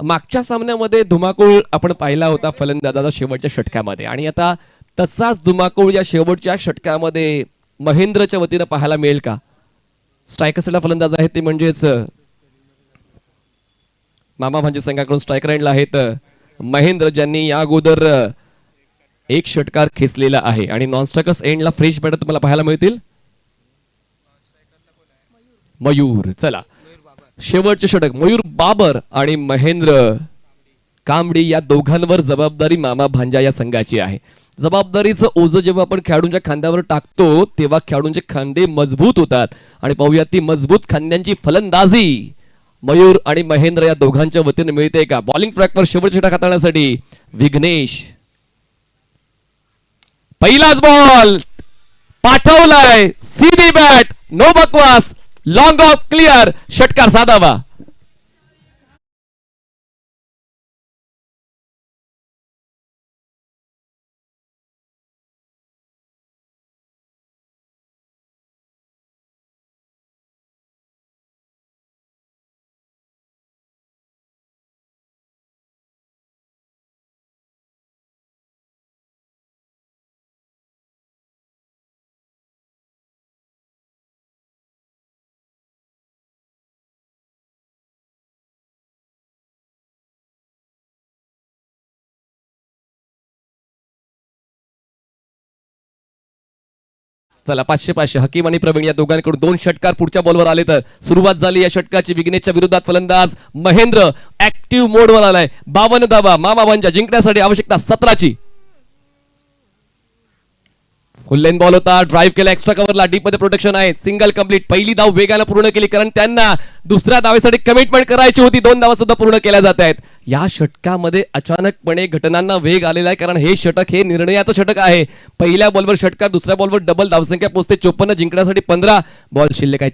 मागच्या सामन्यामध्ये धुमाकूळ आपण पाहिला होता फलंदाजाचा शेवटच्या षटकामध्ये आणि आता तसाच धुमाकूळ या शेवटच्या षटकामध्ये महेंद्रच्या वतीनं पाहायला मिळेल का? स्ट्रायकरला फलंदाज आहेत ते म्हणजेच मामा भांजे संघाकडून स्ट्रायकर एंडला आहेत महेंद्र, ज्यांनी या अगोदर एक षटकार खेचलेला आहे आणि नॉन स्ट्रायकर्स एंडला फ्रेश बॅटर तुम्हाला पाहायला मिळतील. मयूर, चला शेवटचे षटक मयूर बाबर आणि महेंद्र कांबडी या दोघांवर जबाबदारी मामा भांजा या संघाची आहे. जबाबदारीचं ओझं जेव्हा आपण खेळाडूंच्या खांद्यावर टाकतो तेव्हा खेळाडूंचे खांदे मजबूत होतात आणि पाहूया ती मजबूत खांद्यांची फलंदाजी मयूर आणि महेंद्र या दोघांच्या वतीने मिळते का? बॉलिंग ट्रॅकवर शेवटचे षटक हाताळण्यासाठी विघ्नेश. पहिलाच बॉल पाठवलाय, सीधी बॅट, नो बकवास, लॉंग ऑफ क्लिअर, षटकार साधावा. चला 500-500 हकीम आणि प्रवीण या दोघांकडून 2 षटकार पुढच्या बॉलवर आले तर सुरुवात झाली या षटकाची. विघ्नेशच्या विरोधात फलंदाज महेंद्र ऍक्टिव्ह मोडवर आलाय. 52 धावा मामा भांजा जिंकण्यासाठी आवश्यकता 17ची. फुल लेन बॉल होता, ड्राईव्ह केला एक्स्ट्रा कव्हरला, डीप मध्ये प्रोटेक्शन आहे, सिंगल कंप्लीट. पहिली धाव वेगाने पूर्ण केली कारण त्यांना दुसऱ्या धावेसाठी कमिटमेंट करायची होती. 2 धावा सुद्धा पूर्ण केल्या जात आहेत. या षटकामध्ये अचानकपणे घटनांना वेग आलेला आहे कारण हे षटक हे निर्णयाचं षटक आहे. पहिल्या बॉलवर षटकार, दुसऱ्या बॉलवर डबल, धावसंख्या पोहोचते 54, जिंकण्यासाठी 15 बॉल शिल्लक आहे.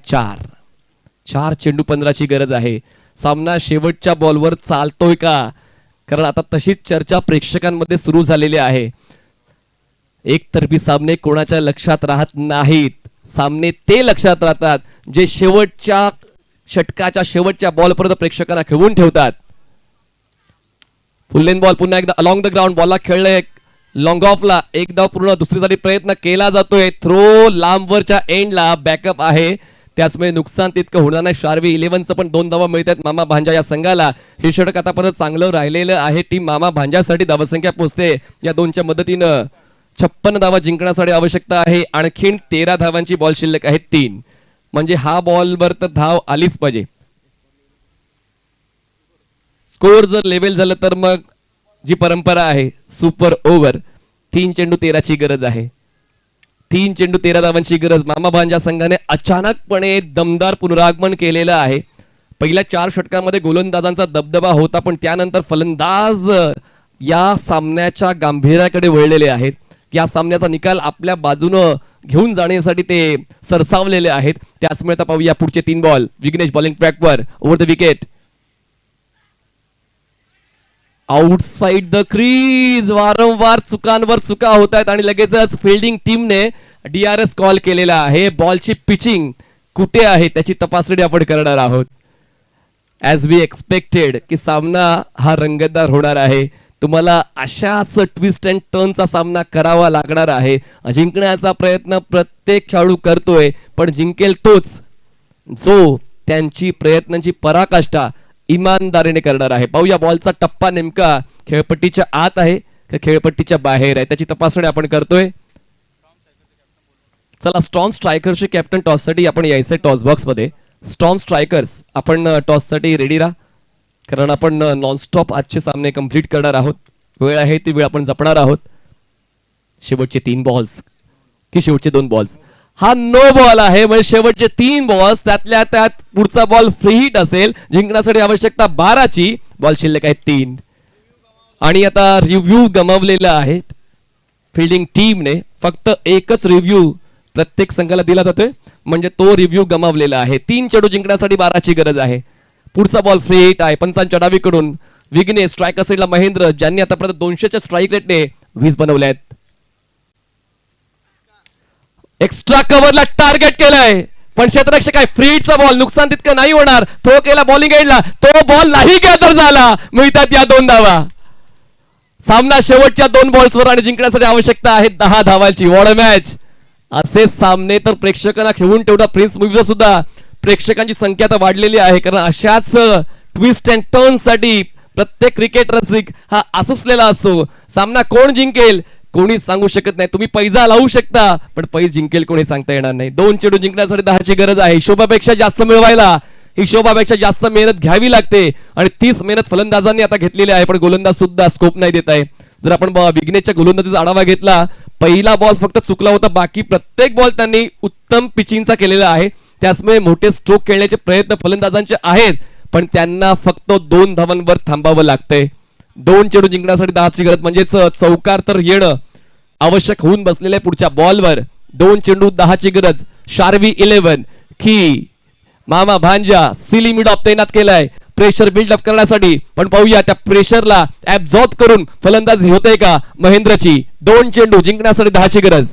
4 चेंडू 15ची गरज आहे. सामना शेवटच्या बॉलवर चालतोय का? कारण आता तशीच चर्चा प्रेक्षकांमध्ये सुरू झालेली आहे. एकतर्फी सामने कोणाच्या लक्षात राहत नाहीत. सामने ते लक्षात राहतात जे शेवटच्या षटकाच्या शेवटच्या बॉलपर्यंत प्रेक्षकांना खेळवून ठेवतात. फुल लेन बॉल पुन्हा एकदा अलॉंग द ग्राउंड, बॉलला खेळलंय लॉंग ऑफला, एक धाव पूर्ण, दुसरीसाठी प्रयत्न केला जातोय. थ्रो लांबवरच्या एंडला, बॅकअप आहे त्याचमुळे नुकसान तितकं होणार नाही. शार्वी 11चं पण 2 धावा मिळतात मामा भांजा या संघाला. हे षटक आतापर्यंत चांगलं राहिलेलं आहे. टीम मामा भांजासाठी धावसंख्या पोहोचते. या 2च्या मदतीनं 56 धावा जिंकण्यासाठी आवश्यकता आहे. आणखीन 13 धावांची बॉल शिल्लक आहे 3. म्हणजे हा बॉलवर तर धाव आलीच पाहिजे. स्कोर जर लेव्हल झालं तर मग जी परंपरा आहे सुपर ओव्हर. 3 चेंडू 13ची गरज आहे. 3 चेंडू 13 धावांची गरज. मामा भांजा संघाने अचानकपणे दमदार पुनरागमन केलेलं आहे. पहिल्या 4 षटकांमध्ये गोलंदाजांचा दबदबा होता पण त्यानंतर फलंदाज या सामन्याच्या गांभीर्याकडे वळलेले आहेत. या सामन्याचा निकाल आपल्या बाजूनं घेऊन जाण्यासाठी ते सरसावलेले आहेत. त्याचमुळे आता पाहूया पुढचे 3 बॉल. विघ्नेश बॉलिंग ट्रॅकवर, over the wicket, outside the crease. वारंवार चुकांवर चुका होत आहेत आणि लगेचच फिल्डिंग टीमने DRS कॉल केलेला आहे. बॉलची पिचिंग कुठे आहे त्याची तपासणी आपण करणार आहोत. ॲज वी एक्सपेक्टेड की सामना हा रंगतदार होणार आहे. तुम्हाला अशाच ट्विस्ट अँड टर्नचा सामना करावा लागणार आहे. जिंकण्याचा प्रयत्न प्रत्येक खेळाडू करतोय पण जिंकेल तोच जो त्यांची प्रयत्नांची पराकाष्ठा इमानदारीने करणार आहे. पाहूया बॉलचा टप्पा नेमका खेळपट्टीच्या आत आहे का खेळपट्टीच्या बाहेर आहे त्याची तपासणी आपण करतोय. चला स्टॉर्म स्ट्रायकर्सचे कॅप्टन टॉससाठी आपण यायचंय टॉस बॉक्स मध्ये. स्टॉर्म स्ट्रायकर्स आपण टॉससाठी रेडी राहा कारण आपण नॉनस्टॉप आजचे सामने कंप्लीट करणार आहोत. वेळ आहे ती वेळ आपण जपणार आहोत. शेवटचे 3 बॉल्स की शेवटचे 2 बॉल्स. हा नो बॉल आहे. म्हणजे शेवटचे 3 बॉल्स त्यातल्या त्यात पुढचा बॉल फ्री हिट असेल. जिंकण्यासाठी आवश्यकता 12ची. बॉल शिल्लक आहे 3. आणि आता रिव्ह्यू गमावलेला आहे फिल्डिंग टीमने. फक्त एकच रिव्ह्यू प्रत्येक संघाला दिला जातोय, म्हणजे तो रिव्ह्यू गमावलेला आहे. 3 चेंडू जिंकण्यासाठी 12ची गरज आहे. पुढचा बॉल फ्री हिट आहे. पंचांच्या डावीकडून विघ्नेश, स्ट्रायकर साईडला महेंद्र, ज्यांनी आतापर्यंत 200च्या स्ट्राईक रेटने 20 बनवले आहेत. एक्स्ट्रा कव्हरला टार्गेट केलंय, पण क्षेत्ररक्षक आहे. फ्री हिटचा बॉल, नुकसान तितकं नाही होणार. थ्रो केला बॉलिंग एंडला, तो बॉल नाही गॅदर झाला. मिळतात या 2 धावा. सामना शेवटच्या 2 बॉल्सवर आणि जिंकण्यासाठी आवश्यकता आहे 10 धावांची. What a match. असे सामने तर प्रेक्षकांना खेळून तेवढा प्रिन्स मूवीचा सुद्धा प्रेक्षकांची संख्या तर वाढलेली आहे, कारण अशाच ट्विस्ट अँड टर्न साठी प्रत्येक क्रिकेट रसिक हा आसुसलेला असतो. सामना कोण जिंकेल कोणी सांगू शकत नाही. तुम्ही पैजा लावू शकता, पण पैज जिंकेल कोणी सांगता येणार नाही. 2 चेंडू जिंकण्यासाठी 10ची गरज आहे. हिशोबापेक्षा जास्त मिळवायला हिशोबापेक्षा जास्त मेहनत घ्यावी लागते, आणि तीच मेहनत फलंदाजांनी आता घेतलेली आहे, पण गोलंदाज सुद्धा स्कोप नाही देत आहे. जर आपण विघ्नेशच्या गोलंदाजीचा आढावा घेतला, पहिला बॉल फक्त चुकला होता, बाकी प्रत्येक बॉल त्यांनी उत्तम पिचिंगचा केलेला आहे. त्याचमुळे मोठे स्ट्रोक खेळण्याचे प्रयत्न फलंदाजांचे आहेत, पण त्यांना फक्त 2 धावांवर थांबावं लागतंय. 2 चेंडू जिंकण्यासाठी 10ची गरज, म्हणजेच चौकार तर येणं आवश्यक होऊन बसलेलं आहे पुढच्या बॉलवर. 2 चेंडू 10ची गरज. शार्वी 11 की मामा भांजा सिली मिड ऑफ तैनात केलाय प्रेशर बिल्डअप करण्यासाठी, पण पाहूया त्या प्रेशरला ऍब्झॉर्ब करून फलंदाजी होते का महेंद्रची. 2 चेंडू जिंकण्यासाठी 10ची गरज.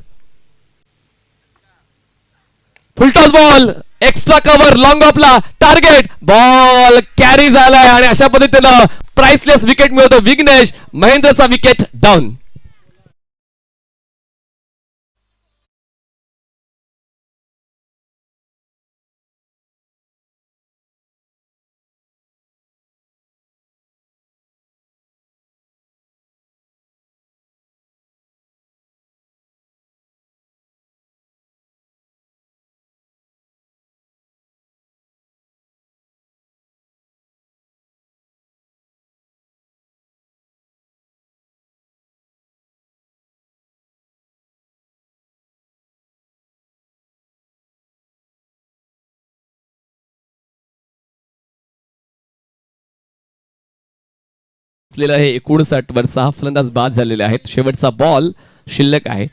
Full toss ball, extra cover, long ऑफला टार्गेट, बॉल कॅरी झालाय, आणि अशा पद्धतीनं प्राइसलेस विकेट मिळवतो विघ्नेश. महेंद्रचा wicket down. आहे 59 वर 6 फलंदाज बाद झालेले आहेत. शेवटचा बॉल शिल्लक आहे,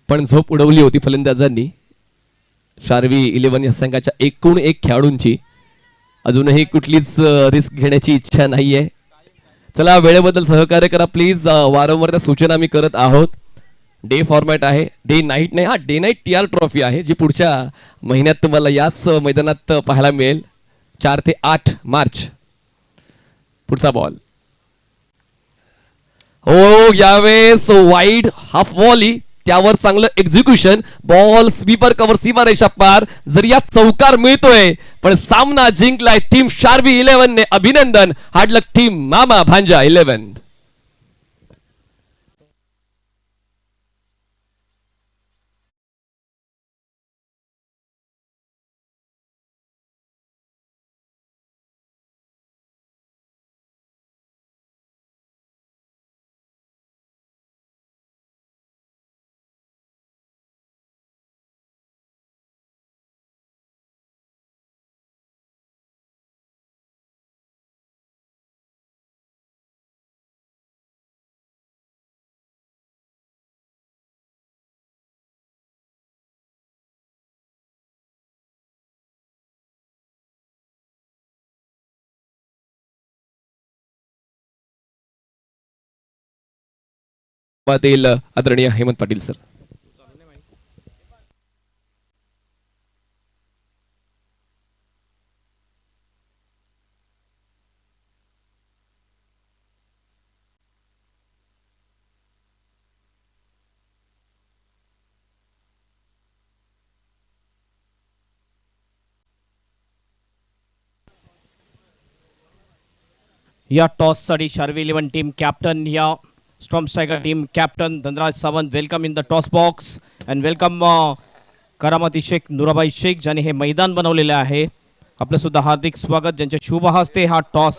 पण झोप उडवली होती फलंदाजांनी. शार्वी 11 या संघाच्या एकूण 1 खेळाडूंची अजूनही कुठलीच रिस्क घेण्याची इच्छा नाहीये. चला, वेळेबद्दल सहकार्य करा प्लीज. वारंवार त्या सूचना मी करत आहोत. डे फॉर्मॅट आहे, डे नाईट नाही. हा डे नाईट TR ट्रॉफी आहे, जी पुढच्या महिन्यात तुम्हाला याच मैदानात पाहायला मिळेल. 4 ते 8 मार्च. पुढचा बॉल. हो, यावेळेस वाईड हाफ वॉली, त्यावर चांगलं एक्झिक्युशन. बॉल स्वीपर कव्हर, सीमा रेषा पार. जरी या चौकार मिळतोय, पण सामना जिंकलाय टीम शार्वी 11 ने. अभिनंदन. हार्डलक टीम मामा भांजा 11. आदरणीय हेमंत पाटील सर. या टॉससाठी शार्वी 11 टीम कॅप्टन, या storm striker team captain Dhanraj Sawant, welcome in the toss box and welcome Karamati Shaikh, Nurabai Shaikh, ज्यांनी हे मैदान बनवलेले आहे. आपलं सुद्धा हार्दिक स्वागत. ज्यांच्या शुभ हस्ते हा टॉस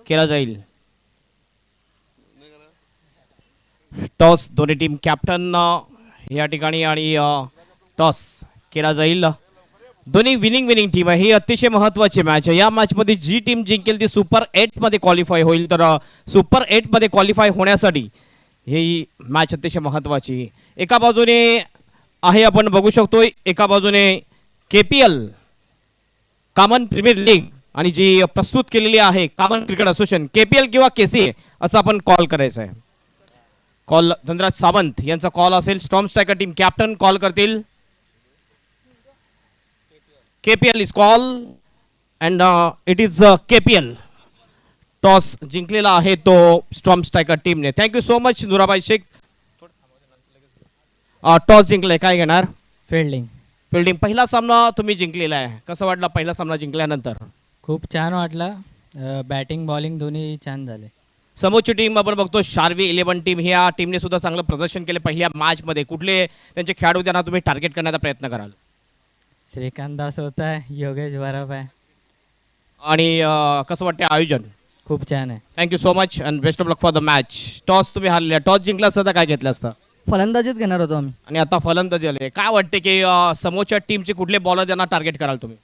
केला जाईल. टॉस दोन्ही टीम कॅप्टन या ठिकाणी, आणि टॉस केला जाईल. दोन्ही विनिंग टीम आहे. ही अतिशय महत्त्वाची मॅच आहे. या मॅचमध्ये जी टीम जिंकेल ती सुपर 8 मध्ये क्वालिफाय होईल. तर सुपर 8 मध्ये क्वालिफाय होण्यासाठी ही मॅच अतिशय महत्त्वाची. एका बाजूने आहे आपण बघू शकतोय, एका बाजूने KPL कॉमन प्रीमियर लीग आणि जी प्रस्तुत केलेली आहे कॉमन क्रिकेट असोसिएशन KPL किंवा KCA असं आपण कॉल करायचं आहे. कॉल धनराज सावंत यांचा कॉल असेल. Storm striker team captain call करतील. KPL is call and it is KPL. Toss जिंकलेला आहे तो स्टॉर्म स्ट्रायकर टीमने. Thank you so much Nurabai Shaikh. Toss जिंकलाय, काय घेणार? फिल्डिंग. फिल्डिंग. पहिला सामना तुम्ही जिंकलेला आहे, कसं वाटलं पहिला सामना जिंकल्यानंतर? खूप छान वाटलं. बॅटिंग बॉलिंग दोन्ही छान झाले. समोरची टीम आपण बघतो शार्वी 11 टीम. ह्या टीमने सुद्धा चांगलं प्रदर्शन केले पहिल्या मॅचमध्ये. कुठले त्यांचे खेळाडू त्यांना तुम्ही टार्गेट करण्याचा प्रयत्न कराल? श्रीकांत दास होता है, योगेश बराब आहे. आणि कसं वाटतं आयोजन? खूप छान आहे. Thank you so much and best of luck for the match. Toss तुम्ही हारले, टॉस जिंकला असता तर काय घेतलं असतं? फलंदाजीच घेणार होतो आम्ही. आणि आता फलंदाजी आले. काय वाटते की समोरच्या टीमचे कुठले बॉलर त्यांना टार्गेट कराल तुम्ही?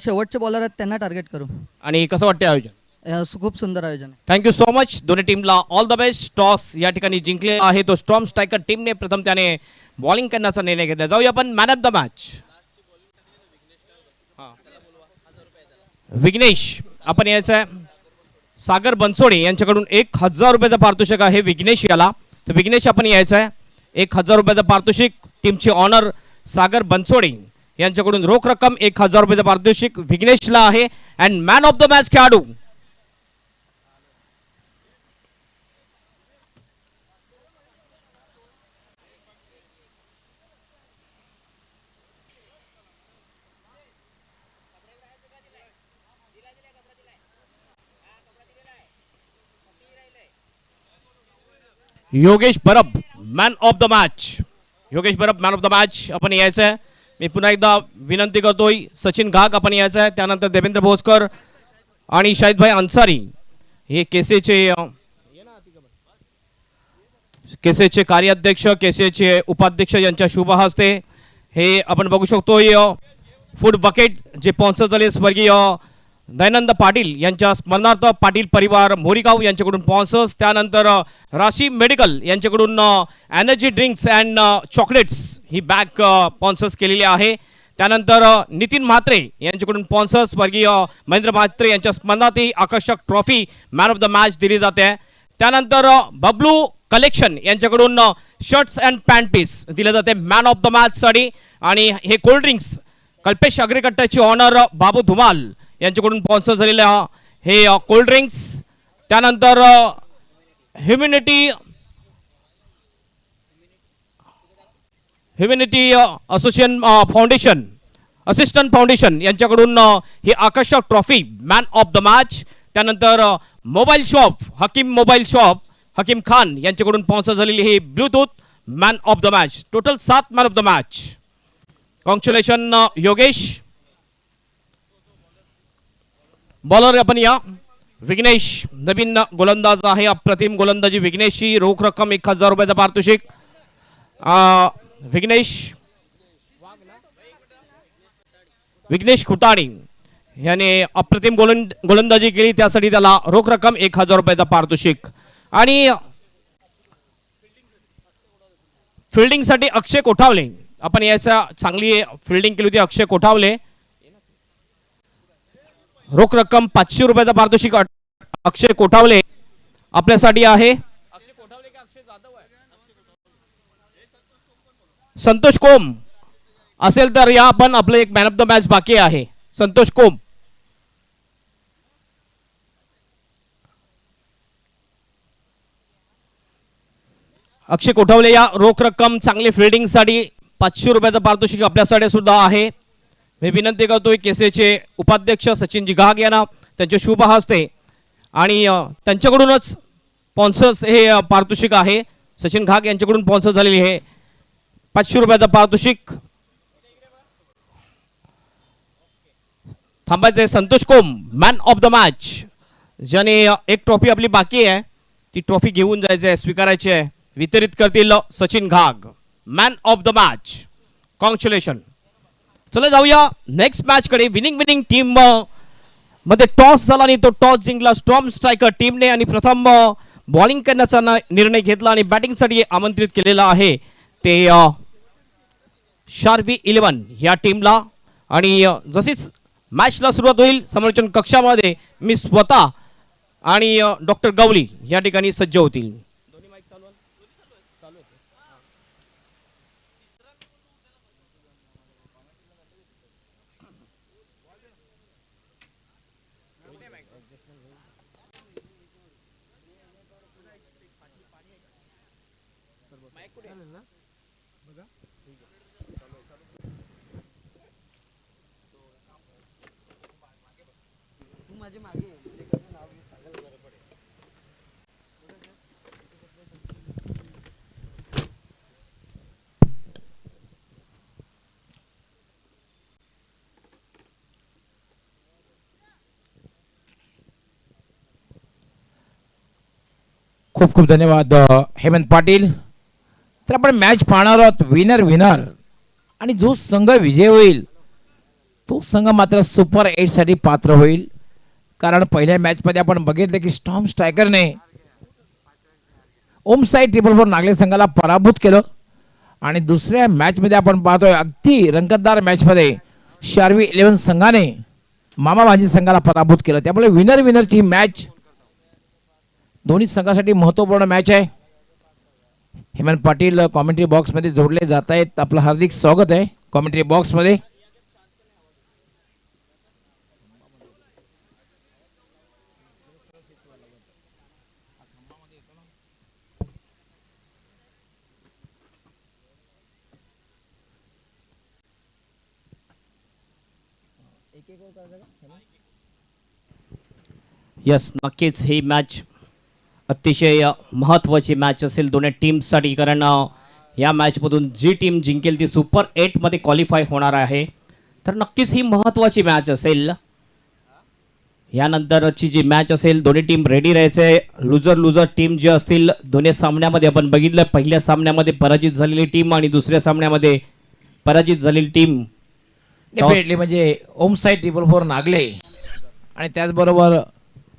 शेवटचे बॉलर आहेत त्यांना टार्गेट करू. आणि कसं वाटते आयोजन? खूप सुंदर आयोजन आहे. Thank you so much. दोन्ही टीमला ऑल द बेस्ट. टॉस या ठिकाणी जिंकले आहे तो स्टॉर्म स्ट्रायकर टीमने. प्रथम त्याने बॉलिंग करण्याचा निर्णय घेतला. जाऊया आपण man of the match. Vighnesh आपण यायचं आहे. सागर बनसोडे यांच्याकडून 1000 रुपयाचं पारितोषिक आहे विघ्नेश याला. तर विघ्नेश आपण यायचं आहे. 1000 रुपयाचं पारितोषिक. टीमची ऑनर सागर बनसोडे यांच्याकडून रोख रक्कम 1000 रुपयाचं पारितोषिक विघ्नेशला आहे. And man of the match खेळाडू Yogesh Barab man of the match. Yogesh Barab man of the match आपण यायचं आहे. मी पुन्हा एकदा विनंती करतोय सचिन घाग आपण यायचं आहे. त्यानंतर देवेंद्र भोसकर आणि शाहिदभाई अन्सारी हे केसेचे कार्याध्यक्ष केसेचे उपाध्यक्ष यांच्या शुभ हस्ते हे आपण बघू शकतोय. फूड बकेट जे स्पॉन्सर झाले स्वर्गीय दयानंद पाटील यांच्या स्मरणार्थ पाटील परिवार मोरीगाव यांच्याकडून स्पॉन्सर्स. त्यानंतर राशी मेडिकल यांच्याकडून energy drinks and chocolates he bag sponsors केलेली आहे. त्यानंतर नितीन म्हात्रे यांच्याकडून स्पॉन्सर्स स्वर्गीय महेंद्र म्हात्रे यांच्या स्मरणार्थ ही आकर्षक trophy man of the match दिली जाते. त्यानंतर बबलू कलेक्शन यांच्याकडून शर्ट्स अँड पॅन्ट पीस दिले जाते मॅन ऑफ द मॅच साठी. आणि हे कोल्ड ड्रिंक्स कल्पेश अग्रिकट्टाची ऑनर बाबू धुमाल यांच्याकडून स्पॉन्सर झालेले हे कोल्ड ड्रिंक्स. त्यानंतर humanity association foundation assistant foundation यांच्याकडून ही आकर्षक trophy man of the match. त्यानंतर mobile shop Hakim mobile shop Hakim Khan यांच्याकडून स्पॉन्सर झालेली ही Bluetooth man of the match. Total 7 man of the match. Congratulation Yogesh. Bowler आपण या विघ्नेश नवीन गोलंदाज आहे. अप्रतिम गोलंदाजी विघ्नेशची. रोख रक्कम 1000 रुपयाचं पारितोषिक. विघ्नेश खुटाणी याने अप्रतिम गोलंदाजी केली त्यासाठी त्याला रोख रक्कम 1000 रुपयाचं पारितोषिक. आणि फिल्डिंगसाठी अक्षय कोठावले आपण याचा चांगली फिल्डिंग केली होती अक्षय कोठावले. रोख रक्कम 500 रुपयाचं पारितोषिक अक्षय कोठावले आपल्यासाठी आहे. संतोष कोम असेल तर या आपण आपलं एक मॅन ऑफ द मॅच बाकी आहे. संतोष कोम. अक्षय कोठावले या रोख रक्कम चांगली फिल्डिंगसाठी 500 रुपयाचं पारितोषिक आपल्यासाठी सुद्धा आहे. मी विनंती करतोय केसेचे उपाध्यक्ष सचिनजी घाग यांना त्यांचे शुभ हस्ते आणि त्यांच्याकडूनच स्पॉन्सर्स हे पारितोषिक आहे. सचिन घाग यांच्याकडून स्पॉन्सर झालेले हे 500 रुपयाचं पारितोषिक. थांबायचे संतोष कोम मॅन ऑफ द मॅच ज्याने एक ट्रॉफी आपली बाकी आहे ती ट्रॉफी घेऊन जायची आहे स्वीकारायची आहे. वितरित करतील Sachin Ghag man of the match. Congratulation. चला जाऊया नेक्स्ट मॅच कडे. विनिंग टीम मध्ये टॉस झाला आणि तो टॉस जिंकला स्टॉर्म स्ट्रायकर टीमने आणि प्रथम बॉलिंग करण्याचा निर्णय घेतला आणि बॅटिंगसाठी आमंत्रित केलेला आहे ते शार्वी 11 या टीमला. आणि जशीच मॅचला सुरुवात होईल समालोचन कक्षामध्ये मी स्वतः आणि डॉक्टर गवली या ठिकाणी सज्ज होतील. खूप खूप धन्यवाद हेमंत पाटील. तर आपण मॅच पाहणार आहोत विनर आणि जो संघ विजय होईल तो संघ मात्र सुपर 8 साठी पात्र होईल. कारण पहिल्या मॅचमध्ये आपण बघितलं की स्टॉर्म स्ट्रायकरने ओमसाई 444 नागले संघाला पराभूत केलं आणि दुसऱ्या मॅचमध्ये आपण पाहतोय अगदी रंगतदार मॅचमध्ये शार्वी 11 संघाने मामा भांजी संघाला पराभूत केलं. त्यामुळे विनरची मॅच दोन्ही संघासाठी महत्त्वपूर्ण मॅच आहे. हेमंत पाटील कॉमेंट्री बॉक्समध्ये जोडले जात आहेत. आपलं हार्दिक स्वागत आहे कॉमेंट्री बॉक्समध्ये. यस, नक्कीच ही मॅच अतिशय महत्त्वाची मॅच असेल दोन्ही टीमसाठी. कारण या मॅचमधून जी टीम जिंकेल ती सुपर 8 मध्ये क्वालिफाय होणार आहे. तर नक्कीच ही महत्त्वाची मॅच असेल. यानंतरची जी मॅच असेल दोन्ही टीम रेडी राहायचे. लुजर टीम जे असतील दोन्ही सामन्यामध्ये आपण बघितलं पहिल्या सामन्यामध्ये पराजित झालेली टीम आणि दुसऱ्या सामन्यामध्ये पराजित झालेली टीम डेफिनेटली म्हणजे ओमसाई 444 नागले आणि त्याचबरोबर